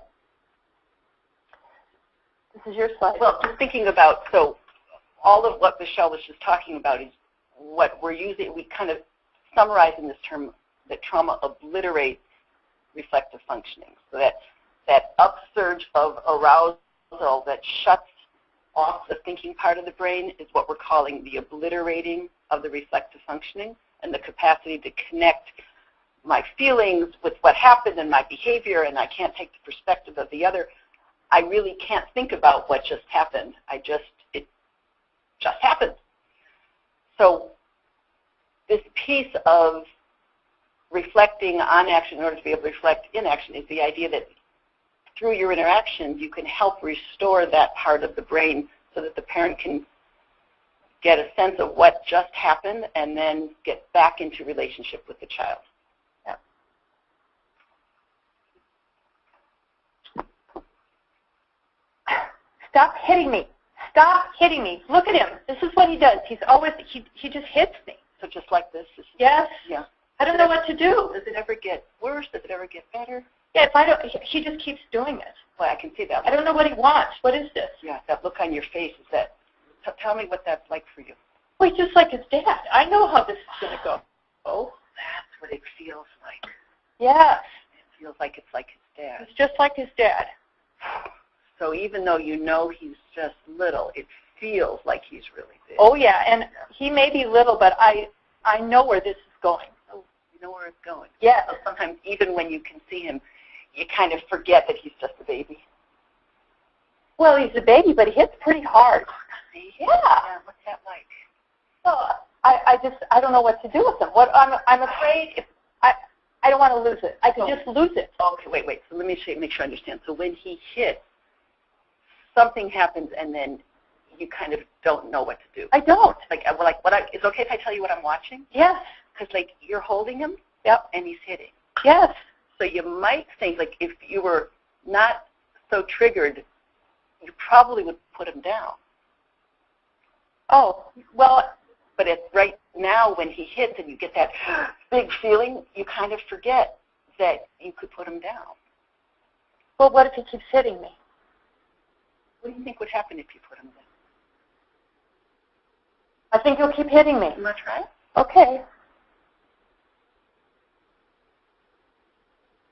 This is your slide. Well, just thinking about, so all of what Michele was just talking about is what we're using. We kind of summarize in this term that trauma obliterates reflective functioning. So that upsurge of arousal that shuts off the thinking part of the brain is what we're calling the obliterating of the reflective functioning, and the capacity to connect my feelings with what happened and my behavior, and I can't take the perspective of the other. I really can't think about what just happened. It just happened. So this piece of reflecting on action in order to be able to reflect in action is the idea that through your interactions you can help restore that part of the brain so that the parent can get a sense of what just happened and then get back into relationship with the child. Stop hitting me. Stop hitting me. Look at him. This is what he does. He's always, he just hits me. So just like this? Yes. Yeah. I don't know what to do. Does it ever get worse? Does it ever get better? Yeah, if I don't, he just keeps doing it. Well, I can see that. I don't know what he wants. What is this? Yeah, that look on your face, is that, tell me what that's like for you. Well, he's just like his dad. I know how this is going to go. Oh, that's what it feels like. Yes. It feels like it's like his dad. It's just like his dad. So even though you know he's just little, it feels like he's really big. Oh, yeah, and he may be little, but I know where this is going. Oh, you know where it's going. Yeah. So sometimes even when you can see him, you kind of forget that he's just a baby. Well, he's a baby, but he hits pretty hard. Yeah. What's that like? Well, I don't know what to do with him. I'm afraid if I don't want to lose it. I could just lose it. Okay, wait. So let me make sure I understand. So when he hits, something happens, and then you kind of don't know what to do. I don't. Is it okay if I tell you what I'm watching? Yes. Because you're holding him. Yep. And he's hitting. Yes. So you might think if you were not so triggered, you probably would put him down. Oh, well. But right now when he hits and you get that big feeling, you kind of forget that you could put him down. Well, what if he keeps hitting me? What do you think would happen if you put him down? I think he'll keep hitting me. You want to try it? Okay.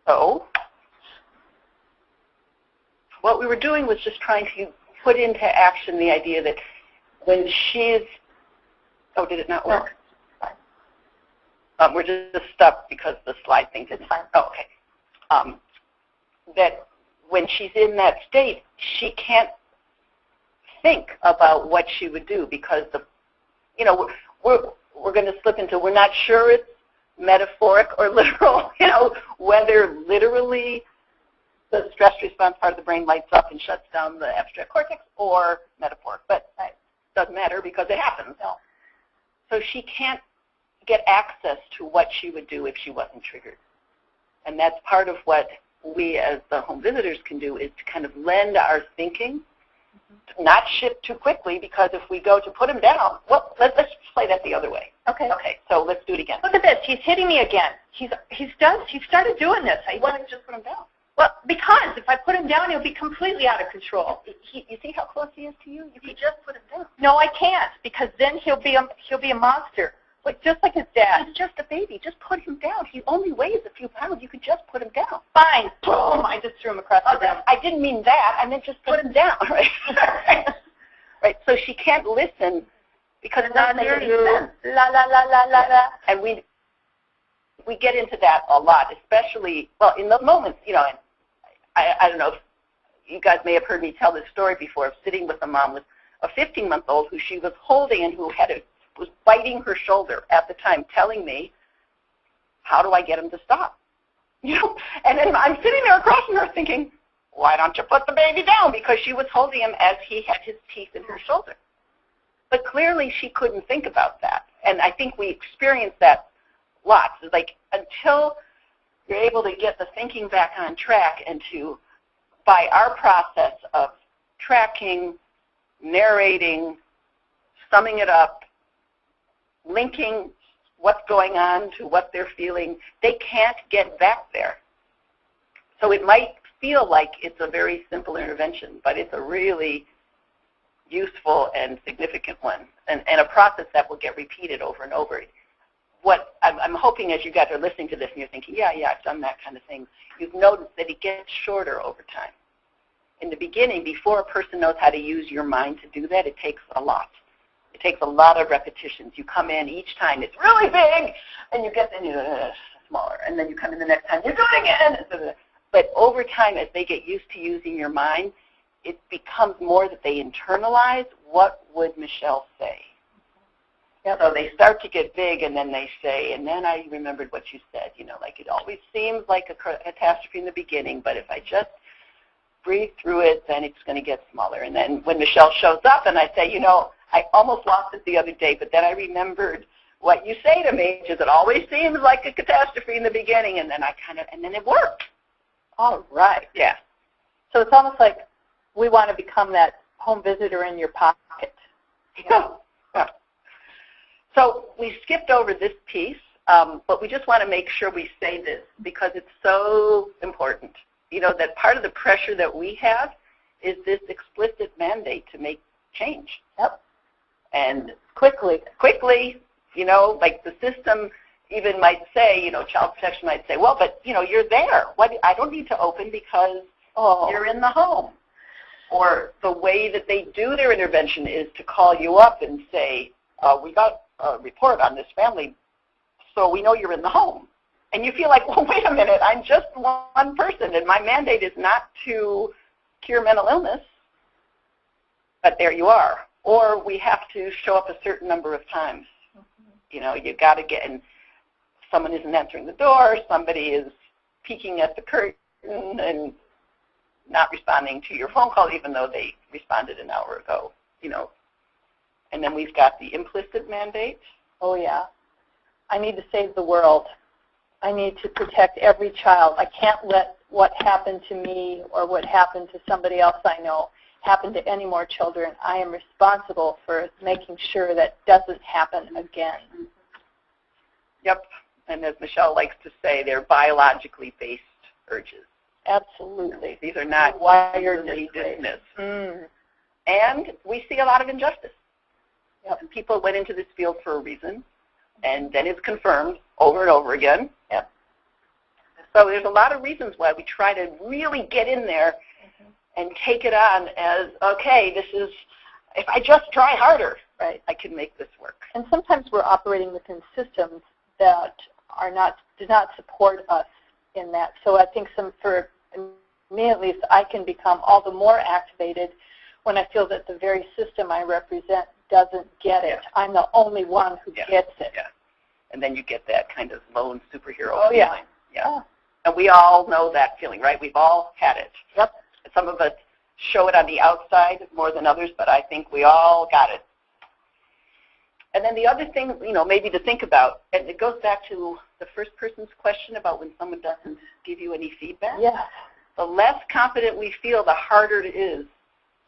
So what we were doing was just trying to put into action the idea that when she's, did it not work? No, it's fine. We're just stuck because the slide thing didn't. Fine. Oh, okay. That when she's in that state, she can't think about what she would do because we're going to slip into, we're not sure it's metaphoric or literal, whether literally the stress response part of the brain lights up and shuts down the abstract cortex or metaphoric, but it doesn't matter because it happens. No. So she can't get access to what she would do if she wasn't triggered. And that's part of what we as the home visitors can do is to kind of lend our thinking, not shift too quickly, because if we go to put him down, well, let's play that the other way. Okay. Okay, so let's do it again. Look at this. He's hitting me again. He started doing this. Why don't you just put him down? Well, because if I put him down, he'll be completely out of control. You see how close he is to you? You could just put him down. No, I can't, because then he'll be a monster. Like, just like his dad. He's just a baby. Just put him down. He only weighs a few pounds. You could just put him down. Fine. Boom. I just threw him across the room. I didn't mean that. I meant just put him down. Right. Right. So she can't listen because it doesn't make any sense. La la la la la la. And we get into that a lot, especially in the moments. And I don't know if you guys may have heard me tell this story before of sitting with a mom with a 15-month-old who she was holding and who was biting her shoulder at the time, telling me, how do I get him to stop? And then I'm sitting there across from her thinking, why don't you put the baby down? Because she was holding him as he had his teeth in her shoulder. But clearly she couldn't think about that. And I think we experience that lots. It's until you're able to get the thinking back on track and to by our process of tracking, narrating, summing it up, linking what's going on to what they're feeling, they can't get back there. So it might feel like it's a very simple intervention, but it's a really useful and significant one, and a process that will get repeated over and over. What I'm hoping as you guys are listening to this and you're thinking, yeah, I've done that kind of thing, you've noticed that it gets shorter over time. In the beginning, before a person knows how to use your mind to do that, it takes a lot. It takes a lot of repetitions. You come in each time, it's really big, and you get smaller, and then you come in the next time, you're doing it again. But over time, as they get used to using your mind, it becomes more that they internalize, what would Michele say? Yep. So they start to get big, and then they say, and then I remembered what you said, like it always seems like a catastrophe in the beginning, but if I just breathe through it, then it's going to get smaller. And then when Michele shows up and I say, I almost lost it the other day, but then I remembered what you say to me, is it always seems like a catastrophe in the beginning, and then and then it worked. All right. Yeah. So it's almost like we want to become that home visitor in your pocket. Yeah. So we skipped over this piece, but we just want to make sure we say this because it's so important. That part of the pressure that we have is this explicit mandate to make change. Yep. And quickly, like the system even might say, child protection might say, well, but, you're there. I don't need to open because you're in the home. Or the way that they do their intervention is to call you up and say, we got a report on this family, so we know you're in the home. And you feel like, well, wait a minute, I'm just one person, and my mandate is not to cure mental illness, but there you are. Or we have to show up a certain number of times. Mm-hmm. You've got to get, and someone isn't answering the door, somebody is peeking at the curtain and not responding to your phone call, even though they responded an hour ago, And then we've got the implicit mandate. Oh, yeah. I need to save the world. I need to protect every child. I can't let what happened to me or what happened to somebody else I know happen to any more children. I am responsible for making sure that doesn't happen again. Yep. And as Michele likes to say, they're biologically based urges. Absolutely. These are not wired dismissed. And we see a lot of injustice. Yep. And people went into this field for a reason, and then it's confirmed over and over again. Yep. So there's a lot of reasons why we try to really get in there and take it on as, okay, this is, if I just try harder, right, I can make this work. And sometimes we're operating within systems that do not support us in that. So I think for me at least, I can become all the more activated when I feel that the very system I represent doesn't get it. I'm the only one who gets it. Yeah. And then you get that kind of lone superhero feeling. Yeah. Yeah. And we all know that feeling, right? We've all had it. Yep. Some of us show it on the outside more than others, but I think we all got it. And then the other thing, maybe to think about, and it goes back to the first person's question about when someone doesn't give you any feedback. Yes. The less confident we feel, the harder it is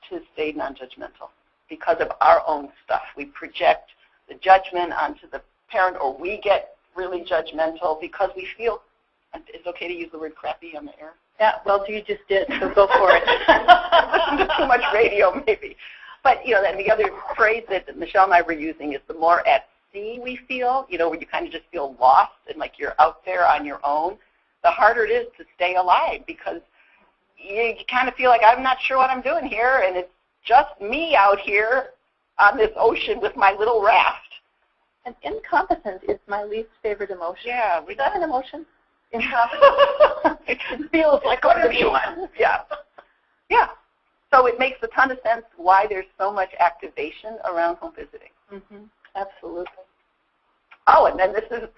to stay non-judgmental because of our own stuff. We project the judgment onto the parent, or we get really judgmental because we feel, it's okay to use the word crappy on the air? Yeah, well, you just did, so go for it. Listen to too much radio, maybe. But, then the other phrase that Michele and I were using is the more at sea we feel, where you kind of just feel lost and like you're out there on your own, the harder it is to stay alive because you kind of feel like I'm not sure what I'm doing here, and it's just me out here on this ocean with my little raft. And incompetence is my least favorite emotion. Yeah. Is that an emotion? Incompetence? It feels like whatever you want. Yeah. Yeah. So it makes a ton of sense why there's so much activation around home visiting. Mm-hmm. Absolutely. Oh, and then this is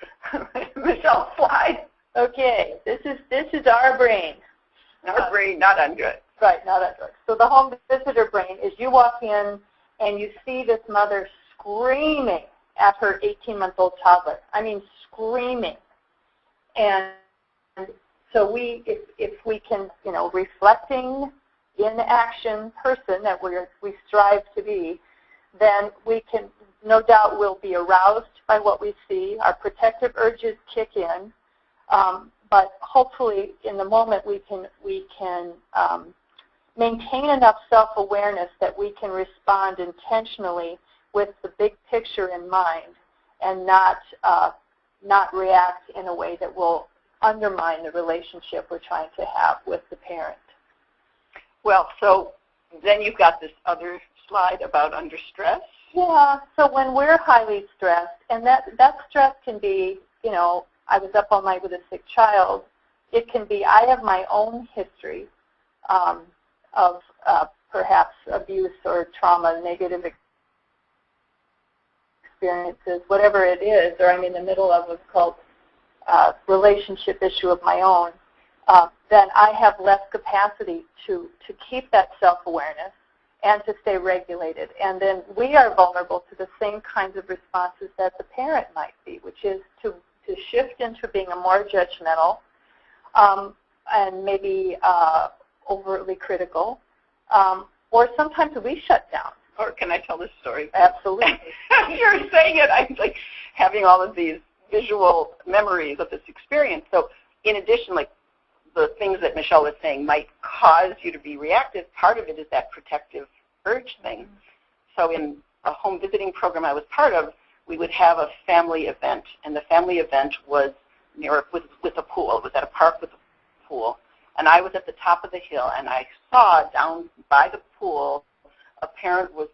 Michelle's slide. Okay, this is our brain. Our brain, not on drugs. Right, not on drugs. So the home visitor brain is you walk in and you see this mother screaming at her 18-month-old toddler. I mean, screaming. And So if we can, reflecting in action person that we strive to be, then we can, no doubt, will be aroused by what we see. Our protective urges kick in, but hopefully, in the moment, we can maintain enough self-awareness that we can respond intentionally with the big picture in mind, and not react in a way that will undermine the relationship we're trying to have with the parent. Well, so then you've got this other slide about under stress. Yeah, so when we're highly stressed, and that stress can be, I was up all night with a sick child. It can be, I have my own history of perhaps abuse or trauma, negative experiences, whatever it is, or I'm in the middle of what's called relationship issue of my own, then I have less capacity to keep that self-awareness and to stay regulated. And then we are vulnerable to the same kinds of responses that the parent might be, which is to shift into being a more judgmental and maybe overtly critical, or sometimes we shut down. Or can I tell this story? Absolutely. As you're saying it, I'm like having all of these visual memories of this experience. So in addition, like the things that Michele was saying might cause you to be reactive, part of it is that protective urge thing. So in a home visiting program I was part of, we would have a family event, and the family event was near with a pool. It was at a park with a pool. And I was at the top of the hill, and I saw down by the pool a parent was,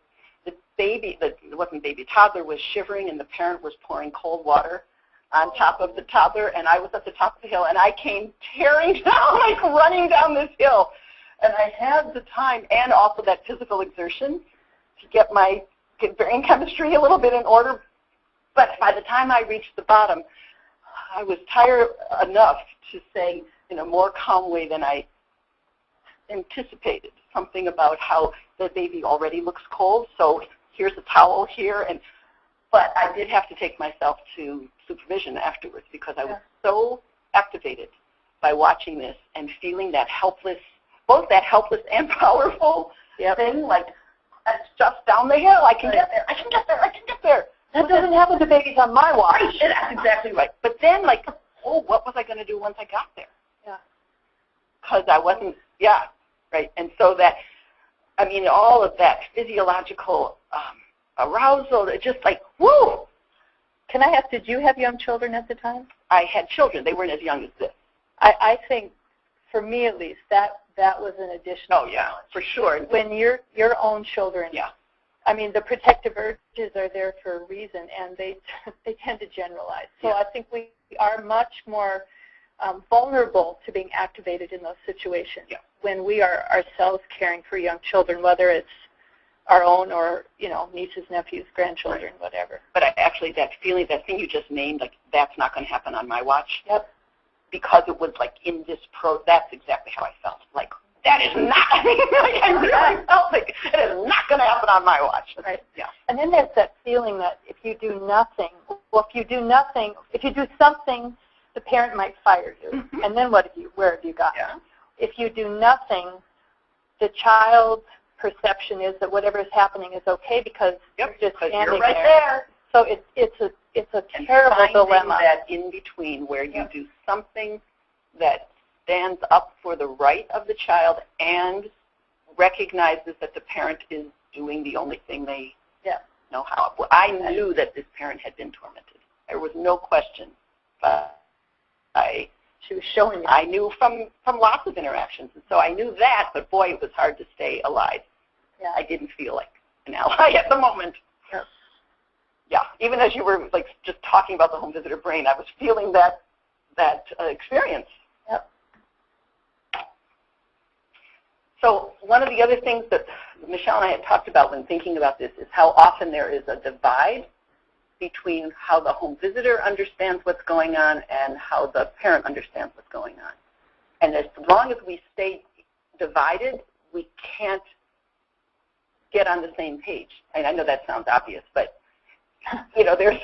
the baby, it wasn't baby, toddler was shivering, and the parent was pouring cold water on top of the toddler, and I was at the top of the hill, and I came tearing down, like running down this hill. And I had the time and also that physical exertion to get my brain chemistry a little bit in order. But by the time I reached the bottom, I was tired enough to say in a more calm way than I anticipated, something about how the baby already looks cold, so here's a towel here. But I did have to take myself to supervision afterwards because I was so activated by watching this and feeling that helpless, both that helpless and powerful thing, like, it's just down the hill, I can get there, I can get there, I can get there. That doesn't happen to babies on my watch. Right, that's exactly right. But then, like, oh, what was I going to do once I got there? Yeah. Because I wasn't, right. And so that, I mean, all of that physiological arousal, it just like, whoo. Can I ask, did you have young children at the time? I had children. They weren't as young as this. I think, for me at least, that was an additional challenge. For sure. When your own children, I mean, the protective urges are there for a reason, and they tend to generalize. So I think we are much more vulnerable to being activated in those situations when we are ourselves caring for young children, whether it's our own or, nieces, nephews, grandchildren, whatever. But actually that feeling, that thing you just named, like, that's not going to happen on my watch. Yep. Because it was like in this that's exactly how I felt. Like, that is not, I really felt like it is not going to happen on my watch. Right. Yeah. And then there's that feeling that if you do nothing, if you do something, the parent might fire you. Mm-hmm. And then where have you gone? Yeah. If you do nothing, the child's perception is that whatever is happening is okay because you're just standing right there. So it's a terrible dilemma. That in between where you do something that stands up for the right of the child and recognizes that the parent is doing the only thing they know how. Well, I knew that this parent had been tormented. There was no question. But she was showing me. I knew from lots of interactions, and so I knew that, but boy, it was hard to stay alive. Yeah. I didn't feel like an ally at the moment. Yeah. Yeah, even as you were like just talking about the home visitor brain, I was feeling that experience. Yep. So one of the other things that Michele and I had talked about when thinking about this is how often there is a divide between how the home visitor understands what's going on and how the parent understands what's going on. And as long as we stay divided, we can't get on the same page. And I know that sounds obvious, but there's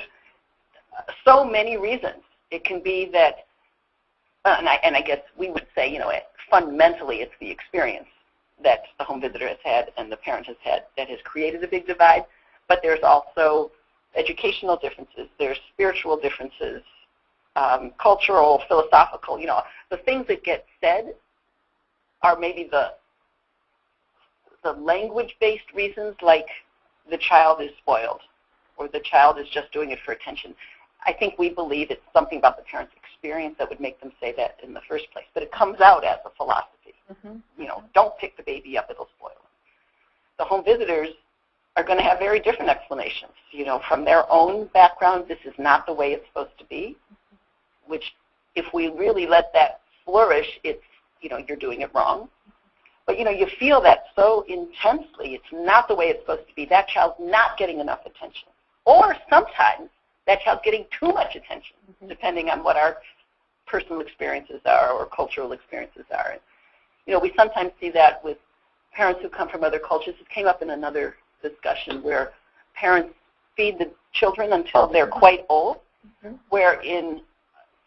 so many reasons. It can be that and I guess we would say, fundamentally it's the experience that the home visitor has had and the parent has had that has created a big divide. But there's also educational differences. There's spiritual differences, cultural, philosophical. The things that get said are maybe the language-based reasons, like the child is spoiled or the child is just doing it for attention. I think we believe it's something about the parent's experience that would make them say that in the first place. But it comes out as a philosophy. Don't pick the baby up, it'll spoil him. The home visitors are going to have very different explanations. From their own background, this is not the way it's supposed to be, which if we really let that flourish, it's, you're doing it wrong. But, you feel that so intensely. It's not the way it's supposed to be. That child's not getting enough attention. Or sometimes that child's getting too much attention, depending on what our personal experiences are or cultural experiences are. We sometimes see that with parents who come from other cultures. It came up in another discussion where parents feed the children until they're quite old, wherein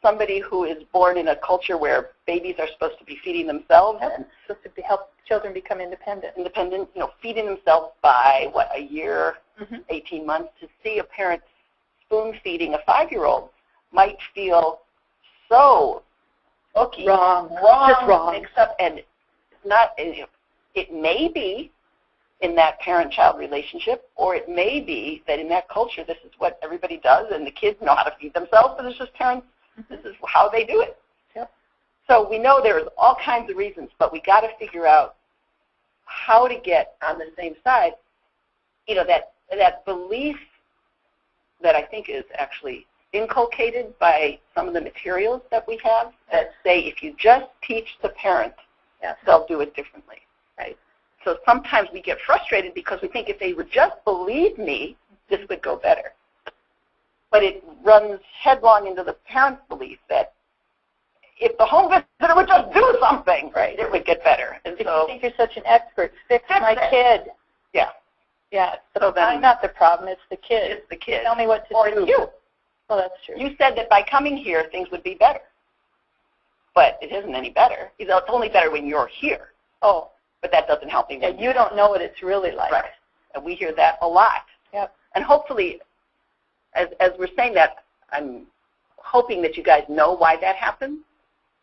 somebody who is born in a culture where babies are supposed to be feeding themselves and supposed to help children become independent, feeding themselves by, a year, 18 months, to see a parent spoon-feeding a 5-year-old might feel so wrong, just wrong. And not, it may be in that parent-child relationship, or it may be that in that culture this is what everybody does, and the kids know how to feed themselves, but it's just parents, this is how they do it. Yep. So we know there's all kinds of reasons, but we got to figure out how to get on the same side, that belief that I think is actually inculcated by some of the materials that we have that say if you just teach the parent, they'll do it differently. Right. So sometimes we get frustrated because we think if they would just believe me, this would go better. But it runs headlong into the parent's belief that if the home visitor would just do something, right, it would get better. And if so you think you're such an expert, fix my kid. Yeah. Yeah. So then, I'm not the problem. It's the kid. It's the kid. Tell me what to do. Or it's you. Well, that's true. You said that by coming here, things would be better. But it isn't any better. It's only better when you're here. Oh. But that doesn't help me. And you don't know what it's really like. Right. And we hear that a lot. Yep. And hopefully, as we're saying that, I'm hoping that you guys know why that happens.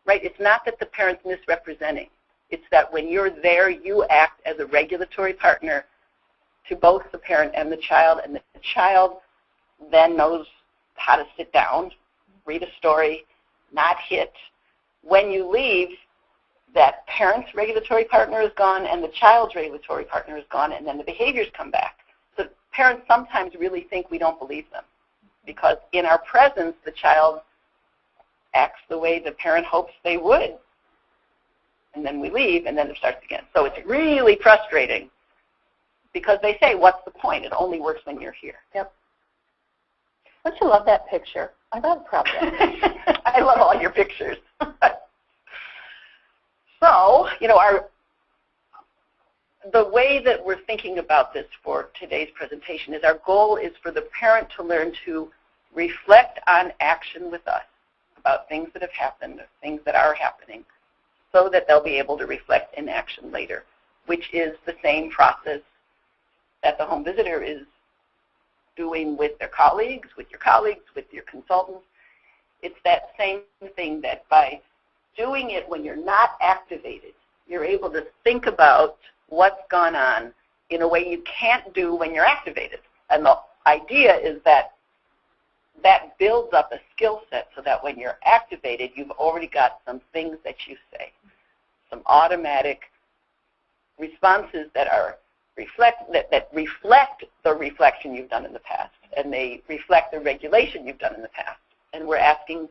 Right? It's not that the parent's misrepresenting. It's that when you're there, you act as a regulatory partner to both the parent and the child child then knows how to sit down, read a story, not hit. When you leave, that parent's regulatory partner is gone and the child's regulatory partner is gone, and then the behaviors come back. So parents sometimes really think we don't believe them because in our presence, the child acts the way the parent hopes they would. And then we leave, and then it starts again. So it's really frustrating because they say, what's the point? It only works when you're here. Yep. Don't you love that picture? I'm not proud of that. I love all your pictures. So, the way that we're thinking about this for today's presentation is our goal is for the parent to learn to reflect on action with us about things that have happened, things that are happening, so that they'll be able to reflect in action later, which is the same process that the home visitor is doing with their colleagues, with your consultants. It's that same thing that by doing it when you're not activated, you're able to think about what's gone on in a way you can't do when you're activated. And the idea is that that builds up a skill set so that when you're activated, you've already got some things that you say, some automatic responses that are reflect the reflection you've done in the past, and they reflect the regulation you've done in the past. And we're asking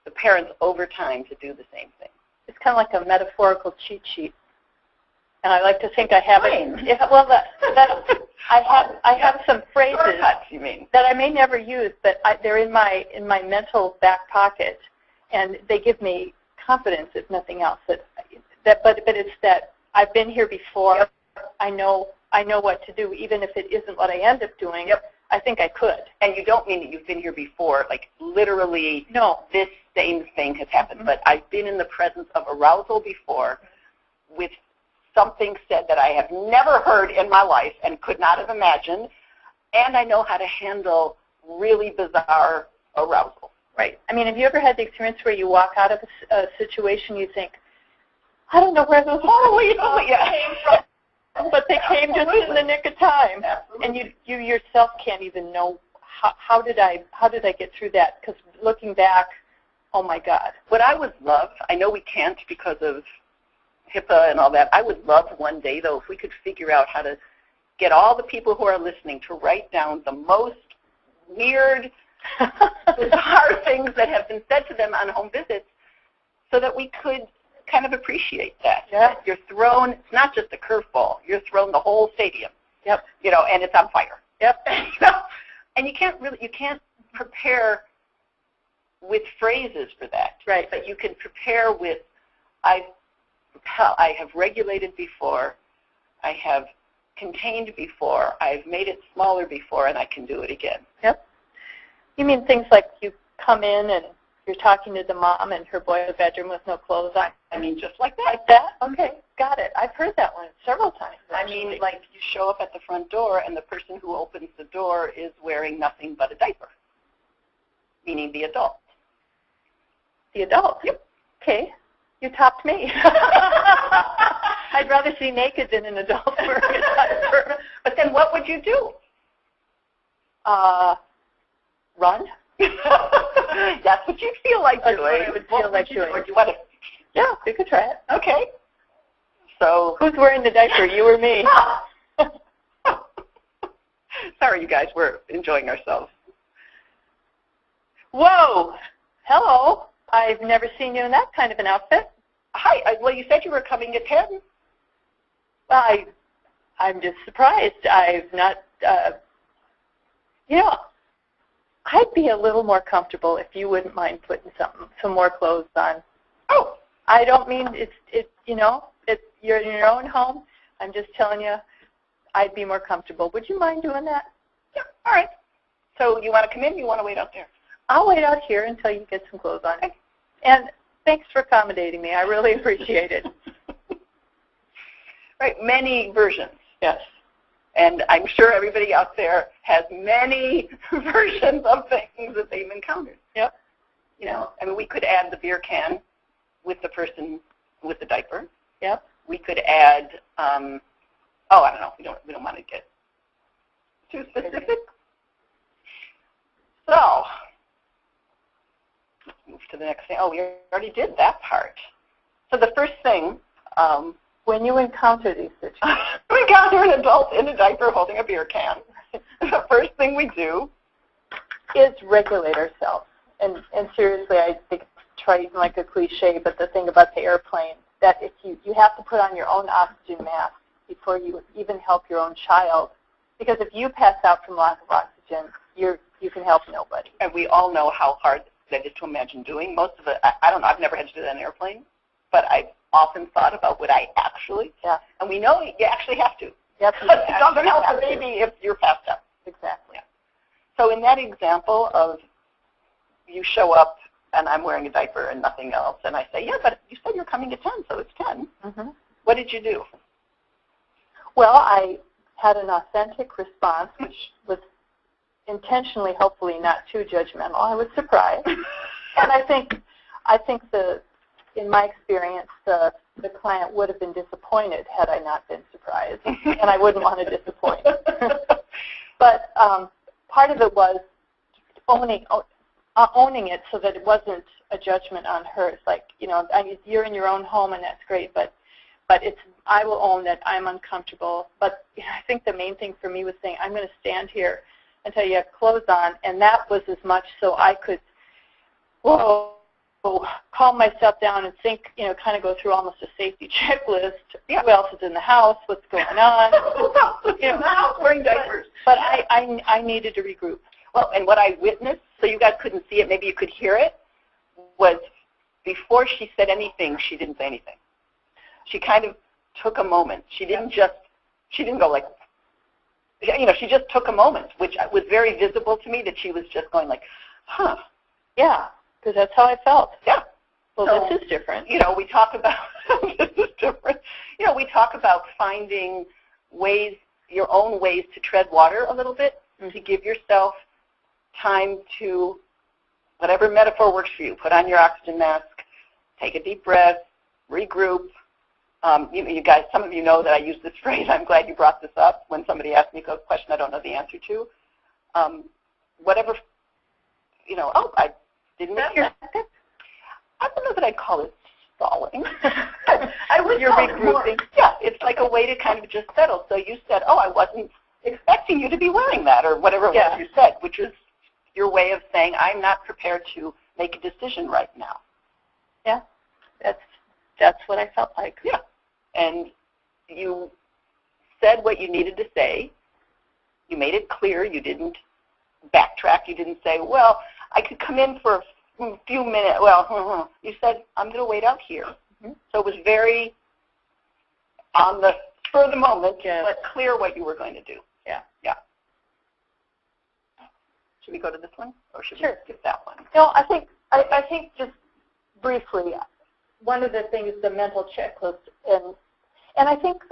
the parents over time to do the same thing. It's kind of like a metaphorical cheat sheet. And I like to think I have it. I have some phrases shortcuts, you mean, that I may never use, but they're in my mental back pocket, and they give me confidence, if nothing else. But it's that I've been here before. Yep. I know what to do, even if it isn't what I end up doing. Yep. I think I could. And you don't mean that you've been here before, like literally No. this same thing has happened, but I've been in the presence of arousal before with something said that I have never heard in my life and could not have imagined, and I know how to handle really bizarre arousal. Right. I mean, have you ever had the experience where you walk out of a situation, you think, I don't know where those came from, but they came just in the nick of time. Absolutely. And you yourself can't even know how did I get through that? Because looking back, oh my God. What I would love, I know we can't because of HIPAA and all that, I would love one day, though, if we could figure out how to get all the people who are listening to write down the most weird, bizarre things that have been said to them on home visits so that we could kind of appreciate that. Yeah. You're thrown, it's not just a curveball, you're thrown the whole stadium. Yep. And it's on fire. Yep. And you can't prepare with phrases for that. Right. But you can prepare with, I have regulated before, I have contained before, I've made it smaller before, and I can do it again. Yep. You mean things like you come in and you're talking to the mom and her boy in the bedroom with no clothes on? I mean, just like that. Like that? Okay, got it. I've heard that one several times. Actually. I mean, like you show up at the front door and the person who opens the door is wearing nothing but a diaper, meaning the adult. The adult? Yep. Okay. You topped me. I'd rather see naked than an adult wearing a diaper. But then what would you do? Run. That's what you feel like doing. That's what I would feel like doing. Or do you want to? Yeah, we could try it. Okay. So who's wearing the diaper, you or me? Sorry, you guys. We're enjoying ourselves. Whoa. Hello. I've never seen you in that kind of an outfit. Hi. Well, you said you were coming at 10. Well, I'm just surprised. I've not, I'd be a little more comfortable if you wouldn't mind putting some more clothes on. Oh. I don't mean you're in your own home. I'm just telling you, I'd be more comfortable. Would you mind doing that? Yeah. All right. So you want to come in? You want to wait out there? I'll wait out here until you get some clothes on. Okay. And thanks for accommodating me. I really appreciate it. Right. Many versions. Yes. And I'm sure everybody out there has many versions of things that they've encountered. Yep. I mean, we could add the beer can with the person with the diaper. Yep. We could add, I don't know. We don't want to get too specific. So, let's move to the next thing. Oh, we already did that part. So the first thing, when you encounter these situations, we encounter an adult in a diaper holding a beer can. The first thing we do is regulate ourselves. And seriously, I think it's trite like a cliche, but the thing about the airplane, that if you have to put on your own oxygen mask before you even help your own child, because if you pass out from lack of oxygen, you can help nobody. And we all know how hard that is to imagine doing. Most of it, I don't know, I've never had to do that in an airplane, but I've often thought about would I actually? Yeah. And we know you actually have to. Yep. It doesn't help the baby if you're passed out. Exactly. Yeah. So in that example of you show up and I'm wearing a diaper and nothing else, and I say, yeah, but you said you're coming at 10, so it's 10. Mm-hmm. What did you do? Well, I had an authentic response, which was intentionally, hopefully, not too judgmental. I was surprised. And I think in my experience, the client would have been disappointed had I not been surprised, and I wouldn't want to disappoint. But part of it was owning it so that it wasn't a judgment on her. It's like, you're in your own home, and that's great, but I will own that I'm uncomfortable. But I think the main thing for me was saying, I'm going to stand here until you have clothes on, and that was as much so I could, calm myself down and think, kind of go through almost a safety checklist. Yeah. Who else is in the house? What's going on? In the house wearing diapers. But I needed to regroup. Well, and what I witnessed, so you guys couldn't see it, maybe you could hear it, was before she said anything, she didn't say anything. She kind of took a moment. She didn't go like, she just took a moment, which was very visible to me, that she was just going like, huh. Yeah, because that's how I felt. Yeah. Well, So, this is different. We talk about, this is different. We talk about finding ways, your own ways to tread water a little bit, to give yourself time to, whatever metaphor works for you, put on your oxygen mask, take a deep breath, regroup. You guys, some of you know that I use this phrase. I'm glad you brought this up when somebody asks me a question I don't know the answer to. Whatever, I didn't hear. I don't know that I'd call it stalling. I would You're call it regrouping. Yeah, it's like a way to kind of just settle. So you said, I wasn't expecting you to be wearing that, or whatever it was you said, which is your way of saying, I'm not prepared to make a decision right now. Yeah, that's what I felt like. Yeah, and you said what you needed to say. You made it clear. You didn't backtrack. You didn't say, well, I could come in for a few minutes. Well, you said, I'm going to wait out here. Mm-hmm. So it was very on the spur of the moment, but clear what you were going to do. Yeah. Yeah. Should we go to this one, or should we skip that one? No, I think just briefly, one of the things is the mental checklist, and I think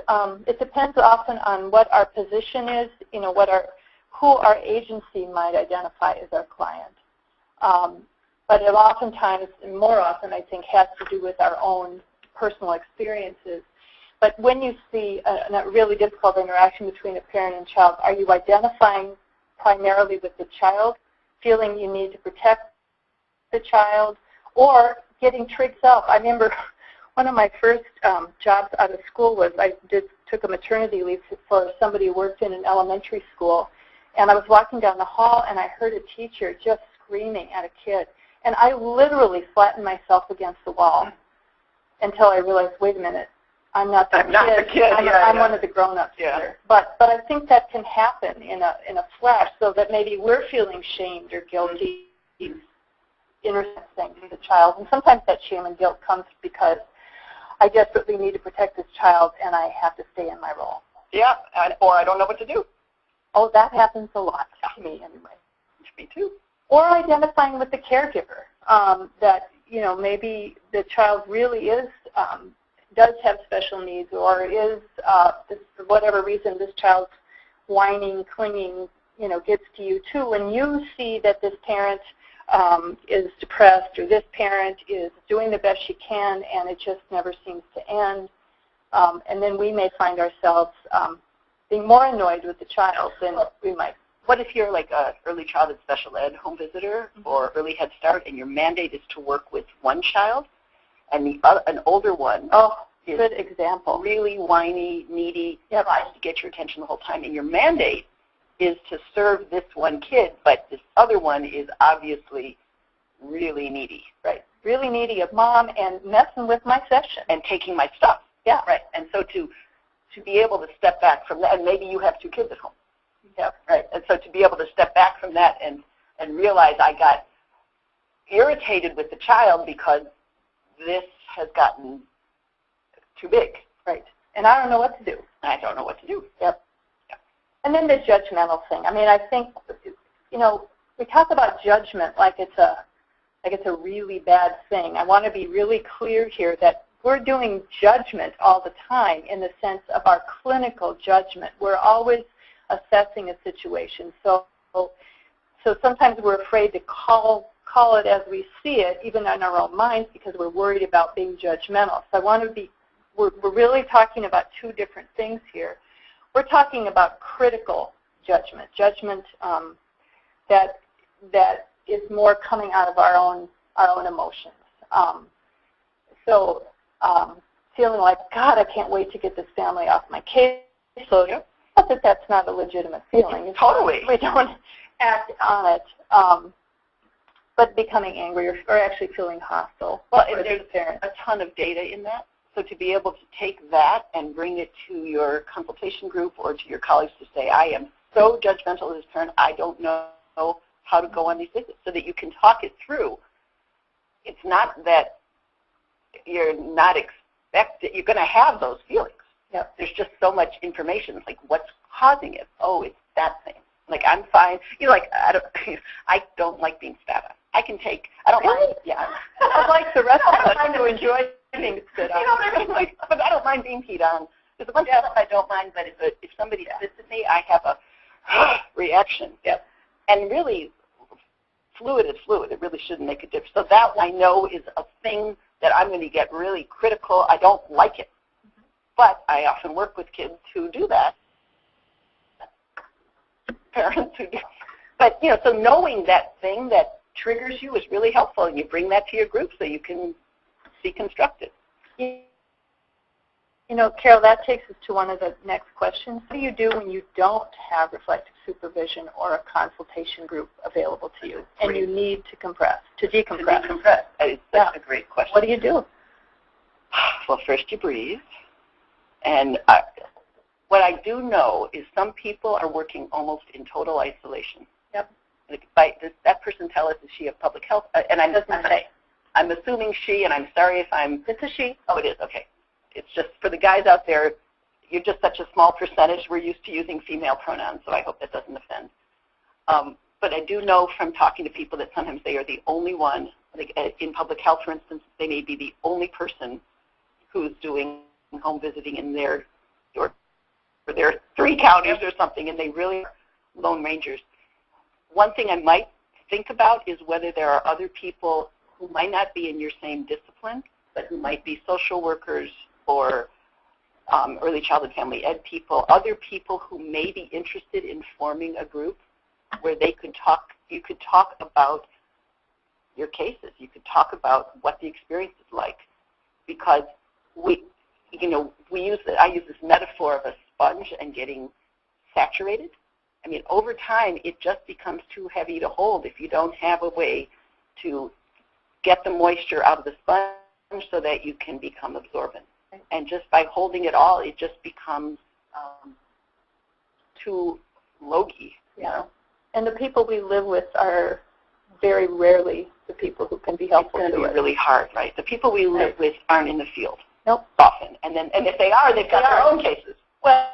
it depends often on what our position is, who our agency might identify as our client. But it oftentimes, and more often, I think, has to do with our own personal experiences. But when you see a really difficult interaction between a parent and child, are you identifying primarily with the child, feeling you need to protect the child, or getting tricked up? I remember one of my first jobs out of school was I took a maternity leave for somebody who worked in an elementary school, and I was walking down the hall and I heard a teacher just screaming at a kid, and I literally flattened myself against the wall until I realized, wait a minute, I'm not the kid. I'm one of the grown-ups here. But I think that can happen in a flash, so that maybe we're feeling shamed or guilty, intercepting the child. And sometimes that shame and guilt comes because I desperately need to protect this child and I have to stay in my role. Yeah, or I don't know what to do. Oh, that happens a lot to me anyway. To me too. Or identifying with the caregiver, that maybe the child really does have special needs, or is, for whatever reason, this child's whining, clinging, gets to you too. When you see that this parent is depressed, or this parent is doing the best she can, and it just never seems to end, and then we may find ourselves being more annoyed with the child than we might. What if you're like an early childhood special ed home visitor, or early Head Start, and your mandate is to work with one child, and an older one is good example, really whiny, needy, tries to get your attention the whole time, and your mandate is to serve this one kid, but this other one is obviously really needy. Right, really needy of mom and messing with my session. And taking my stuff. Yeah. Right, and so to be able to step back from that, and maybe you have two kids at home. Yeah, right, and so to be able to step back from that and realize I got irritated with the child because this has gotten too big. Right, and I don't know what to do. I don't know what to do. Yep. And then the judgmental thing. I mean, I think, we talk about judgment like it's a really bad thing. I want to be really clear here that we're doing judgment all the time in the sense of our clinical judgment. We're always assessing a situation. So sometimes we're afraid to call it as we see it, even in our own minds, because we're worried about being judgmental. So I want to be, we're really talking about two different things here. We're talking about critical judgment that is more coming out of our own emotions. Feeling like, God, I can't wait to get this family off my case. So not that that's not a legitimate feeling. Totally. We don't act on it, but becoming angry or actually feeling hostile. Well, there's a ton of data in that. So to be able to take that and bring it to your consultation group or to your colleagues to say, I am so judgmental of this parent, I don't know how to go on these visits, so that you can talk it through. It's not that you're not expected, you're going to have those feelings. Yep. There's just so much information. It's like, causing it? Oh, it's that thing. Like, I'm fine. You know, like, I don't like being spat on. I don't mind. Yeah. I like the rest of us to enjoy being spit on. You know what I mean? Like, but I don't mind being peed on. There's a bunch of stuff I don't mind, but if somebody spits at me, I have a reaction. Yep. And really, fluid is fluid. It really shouldn't make a difference. So that I know is a thing that I'm going to get really critical. I don't like it. But I often work with kids who do that. Parents who do. But, you know, so knowing that thing that triggers you is really helpful, and you bring that to your group so you can deconstruct it. You know, Carol, that takes us to one of the next questions. What do you do when you don't have reflective supervision or a consultation group available to you, and you need to decompress? To decompress. That's a great question. What do you do? Well, first you breathe. And what I do know is some people are working almost in total isolation. Yep. Does that person tell us, is she a public health? And I'm assuming she, and I'm sorry if I'm... It's a she. Oh, it is. Okay. It's just for the guys out there, you're just such a small percentage. We're used to using female pronouns, so I hope that doesn't offend. But I do know from talking to people that sometimes they are the only one, like in public health, for instance, they may be the only person who's doing home visiting in their 3 counties or something, and they really are lone rangers. One thing I might think about is whether there are other people who might not be in your same discipline, but who might be social workers or early childhood family ed people, other people who may be interested in forming a group where they could talk. You could talk about your cases. You could talk about what the experience is like, because I use this metaphor of a sponge and getting saturated. I mean, over time, it just becomes too heavy to hold if you don't have a way to get the moisture out of the sponge so that you can become absorbent. And just by holding it all, it just becomes too logy. You know? And the people we live with are very rarely the people who can be helpful to us. It's going to be really hard, right? The people we live with aren't in the field. Nope. Often. And if they are, they've got their own cases. Well,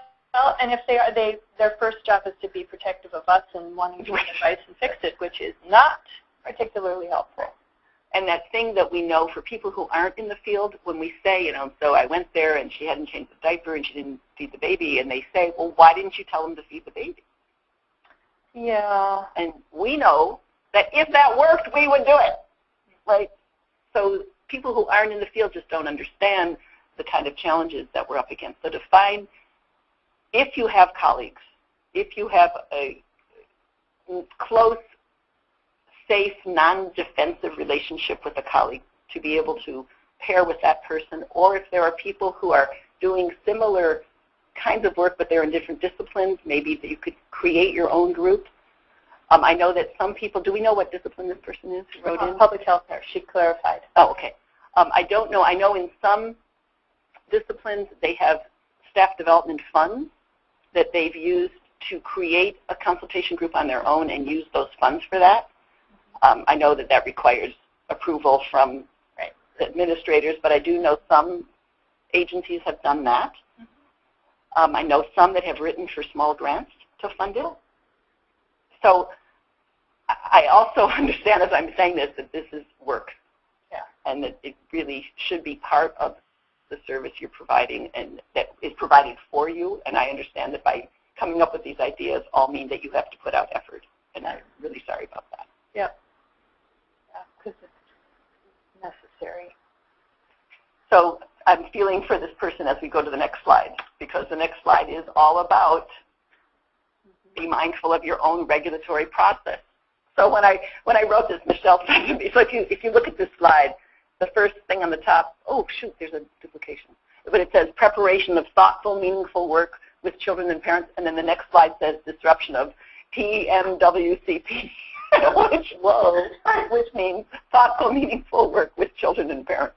and if they are, their first job is to be protective of us and wanting to get advice and fix it, which is not particularly helpful. And that thing that we know for people who aren't in the field, when we say, so I went there and she hadn't changed the diaper and she didn't feed the baby, and they say, well, why didn't you tell them to feed the baby? Yeah. And we know that if that worked, we would do it, right? So people who aren't in the field just don't understand the kind of challenges that we're up against. So to find, if you have colleagues, if you have a close, safe, non-defensive relationship with a colleague, to be able to pair with that person, or if there are people who are doing similar kinds of work but they're in different disciplines, maybe that you could create your own group. I know that some people, do we know what discipline this person is who wrote in? Public health nurse, she clarified. Oh, okay. I don't know. I know in some disciplines they have staff development funds that they've used to create a consultation group on their own and use those funds for that. I know that requires approval from administrators, but I do know some agencies have done that. I know some that have written for small grants to fund it. So I also understand, as I'm saying this, that this is work, and that it really should be part of the service you're providing and that is provided for you. And I understand that by coming up with these ideas all mean that you have to put out effort, and I'm really sorry about that. Yep. Yeah, because it's necessary. So I'm feeling for this person as we go to the next slide, because the next slide is all about be mindful of your own regulatory process. So when I wrote this, Michele said to me, so if you look at this slide, the first thing on the top, oh shoot, there's a duplication. But it says preparation of thoughtful, meaningful work with children and parents, and then the next slide says disruption of TMWCP, which means thoughtful, meaningful work with children and parents.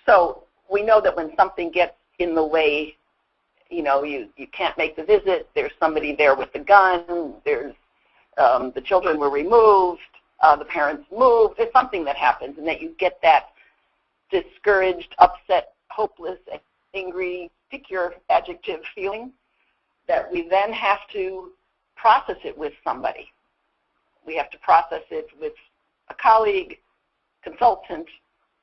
So we know that when something gets in the way, you can't make the visit, there's somebody there with the gun, there's the children were removed, the parents moved, there's something that happens, and that you get that discouraged, upset, hopeless, angry, pick your adjective feeling, that we then have to process it with somebody. We have to process it with a colleague, consultant,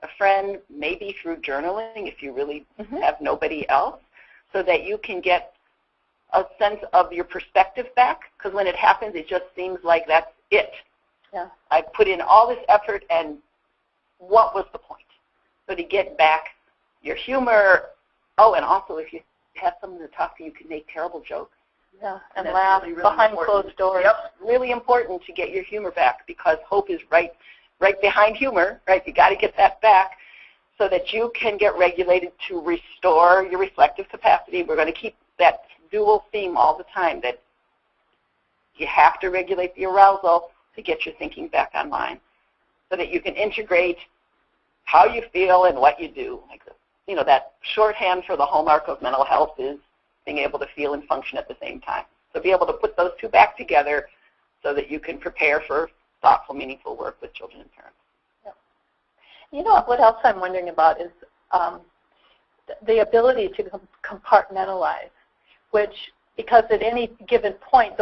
a friend, maybe through journaling if you really have nobody else, so that you can get a sense of your perspective back, because when it happens, it just seems like that's it. Yeah. I put in all this effort, and what was the point? So to get back your humor, and also if you have someone to talk to, you can make terrible jokes. Yeah, and laugh really behind important. Closed doors. Yep, really important to get your humor back, because hope is right behind humor, right? You got to get that back so that you can get regulated to restore your reflective capacity. We're going to keep that dual theme all the time, that you have to regulate the arousal to get your thinking back online, so that you can integrate how you feel and what you do. Like, you know, that shorthand for the hallmark of mental health is being able to feel and function at the same time. So be able to put those two back together so that you can prepare for thoughtful, meaningful work with children and parents. Yep. You know, what else I'm wondering about is the ability to compartmentalize, which, because at any given point,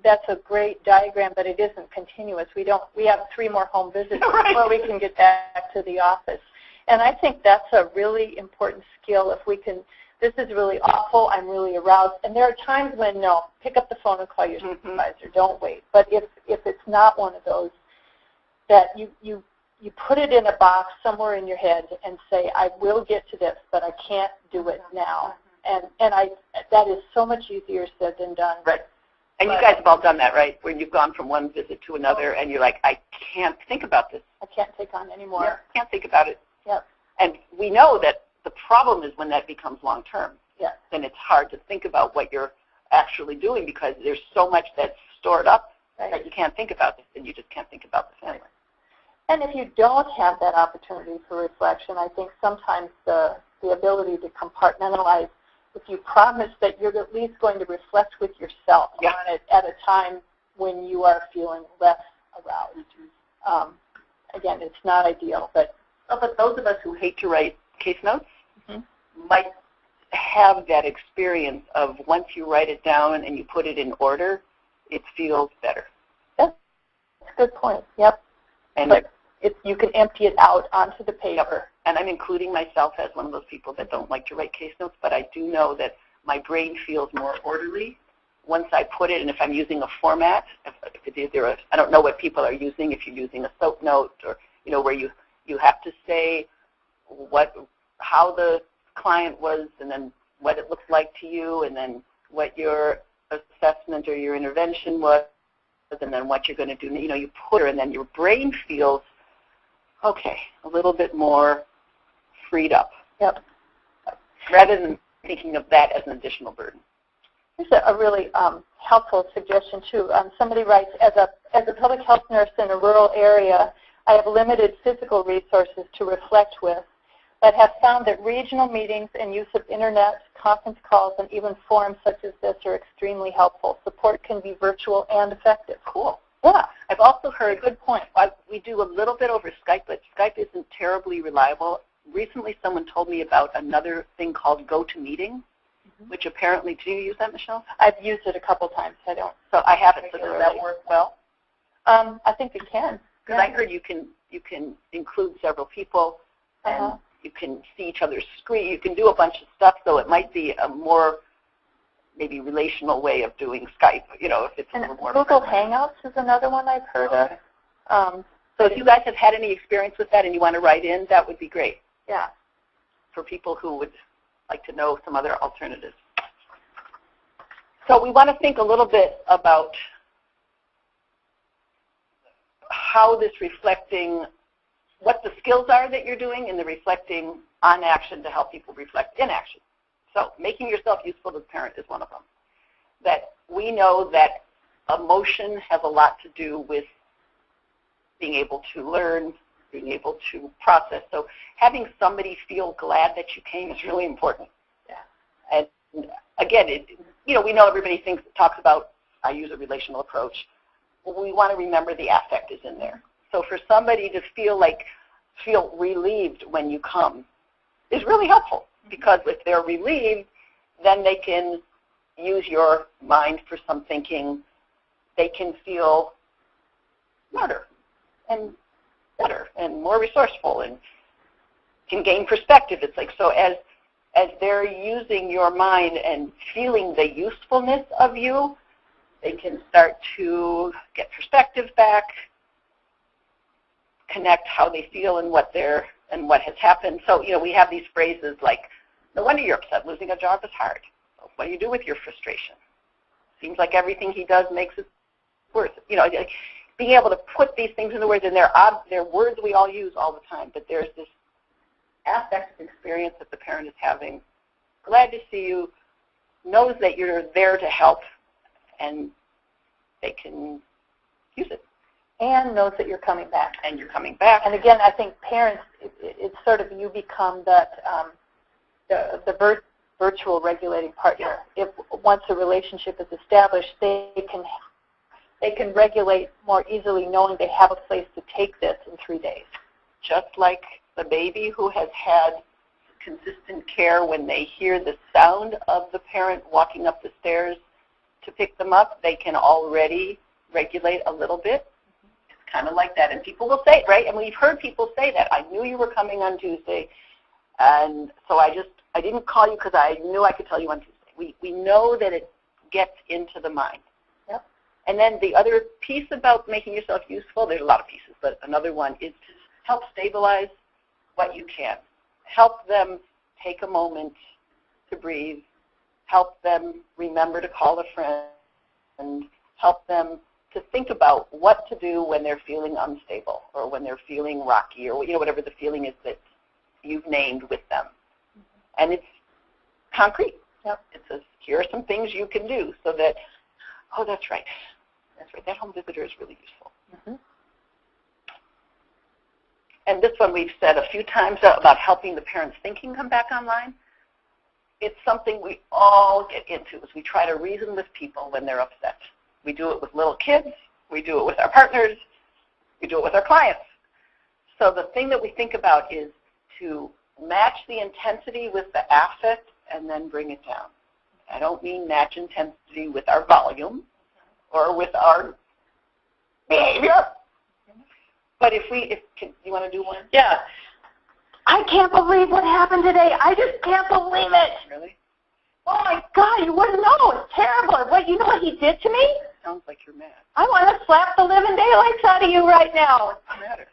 that's a great diagram, but it isn't continuous. We have 3 more home visits right. before we can get back to the office. And I think that's a really important skill. If we can, this is really awful, I'm really aroused. And there are times when, no, pick up the phone and call your supervisor, don't wait. But if it's not one of those, that you put it in a box somewhere in your head and say, I will get to this, but I can't do it now. And that is so much easier said than done. Right. And you guys have all done that, right? When you've gone from one visit to another and you're like, I can't think about this. I can't take on anymore. Yeah, can't think about it. Yep. And we know that the problem is when that becomes long-term. Yeah. Then it's hard to think about what you're actually doing, because there's so much that's stored up that you can't think about it, and you just can't think about the family. And if you don't have that opportunity for reflection, I think sometimes the ability to compartmentalize, if you promise that you're at least going to reflect with yourself on it at a time when you are feeling less aroused. Again, it's not ideal, but those of us who hate to write case notes might have that experience of once you write it down and you put it in order, it feels better. That's a good point. Yep. And you can empty it out onto the paper. Yep. And I'm including myself as one of those people that don't like to write case notes, but I do know that my brain feels more orderly once I put it. And if I'm using a format, if it's either I don't know what people are using, if you're using a SOAP note, or where you have to say how the client was, and then what it looks like to you, and then what your assessment or your intervention was, and then what you're going to do. You put her, and then your brain feels, okay, a little bit more freed up. Yep. Rather than thinking of that as an additional burden. Here's a really helpful suggestion, too. Somebody writes, as a public health nurse in a rural area, I have limited physical resources to reflect with, but have found that regional meetings and use of internet, conference calls, and even forums such as this are extremely helpful. Support can be virtual and effective. Cool. Yeah. I've also heard, good point. We do a little bit over Skype, but Skype isn't terribly reliable. Recently, someone told me about another thing called GoToMeeting, which apparently, do you use that, Michele? I've used it a couple times. I don't. So I haven't. So does that work well? I think it can. Because I heard you can include several people, and you can see each other's screen. You can do a bunch of stuff, so it might be a more maybe relational way of doing Skype. If it's a little more. Google Hangouts is another one I've heard of. So if you guys have had any experience with that and you want to write in, that would be great. Yeah. For people who would like to know some other alternatives. So we want to think a little bit about how this reflecting, what the skills are that you're doing in the reflecting on action to help people reflect in action. So making yourself useful to the parent is one of them. That we know that emotion has a lot to do with being able to learn, being able to process. So having somebody feel glad that you came is really important. Yeah. And again, we know everybody talks about, I use a relational approach. We want to remember the affect is in there. So for somebody to feel relieved when you come is really helpful, because if they're relieved, then they can use your mind for some thinking, they can feel smarter and better and more resourceful and can gain perspective. It's like, so as they're using your mind and feeling the usefulness of you, they can start to get perspective back, connect how they feel and what has happened. So, we have these phrases like, no wonder you're upset, losing a job is hard. What do you do with your frustration? Seems like everything he does makes it worse. Being able to put these things into words, and they're words we all use all the time, but there's this aspect of experience that the parent is having, glad to see you, knows that you're there to help, and they can use it. And knows that you're coming back. And you're coming back. And again, I think parents, it's sort of, you become that the virtual regulating partner. If once a relationship is established, they can regulate more easily, knowing they have a place to take this in 3 days. Just like the baby who has had consistent care, when they hear the sound of the parent walking up the stairs to pick them up, they can already regulate a little bit. It's kind of like that. And people will say it, right? And we've heard people say that. I knew you were coming on Tuesday, and so I didn't call you because I knew I could tell you on Tuesday. We know that it gets into the mind. Yep. And then the other piece about making yourself useful, there's a lot of pieces, but another one is to help stabilize what you can. Help them take a moment to breathe. Help them remember to call a friend, and help them to think about what to do when they're feeling unstable or when they're feeling rocky, or whatever the feeling is that you've named with them. And it's concrete. Yep. It says, here are some things you can do so that, oh, that's right. That's right. That home visitor is really useful. Mm-hmm. And this one we've said a few times about helping the parents' thinking come back online. It's something we all get into, as we try to reason with people when they're upset. We do it with little kids. We do it with our partners. We do it with our clients. So the thing that we think about is to match the intensity with the affect and then bring it down. I don't mean match intensity with our volume or with our behavior. But if you want to do one? Yeah. I can't believe what happened today. I just can't believe it. Really? Oh, my God, you wouldn't know. It's terrible. You know what he did to me? Sounds like you're mad. I want to slap the living daylights out of you right now. What's the matter?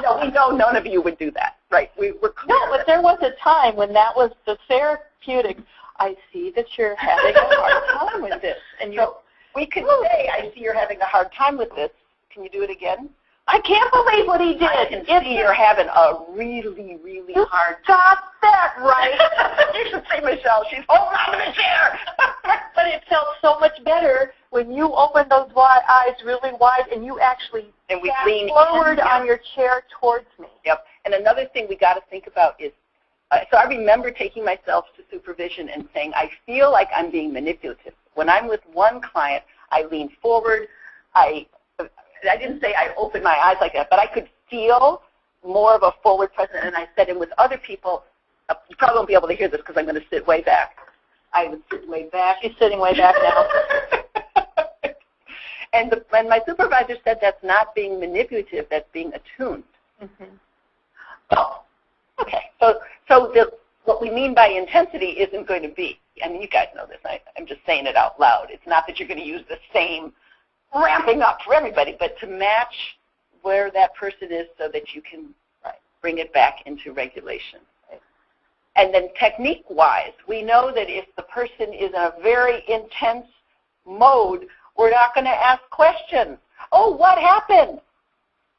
No, we know none of you would do that. Right. We're clear. No, but there was a time when that was the therapeutic. I see that you're having a hard time with this. And we could say, I see you're having a hard time with this. Can you do it again? I can't believe what he did. I can see you're having a really, really hard time. Got that right. You should see Michele. She's holding on to the chair. But it felt so much better when you opened those eyes really wide and you actually leaned forward on your chair towards me. Yep. And another thing we got to think about is, so I remember taking myself to supervision and saying, I feel like I'm being manipulative. When I'm with one client, I lean forward. I didn't say I opened my eyes like that, but I could feel more of a forward presence. And I said, and with other people, you probably won't be able to hear this because I'm going to sit way back. I would sit way back. She's sitting way back now. And my supervisor said that's not being manipulative, that's being attuned. Mm-hmm. Oh, okay. So what we mean by intensity isn't going to be, I mean, you guys know this. I'm just saying it out loud. It's not that you're going to use the same ramping up for everybody, but to match where that person is so that you can bring it back into regulation. And then technique-wise, we know that if the person is in a very intense mode, we're not going to ask questions. Oh, what happened?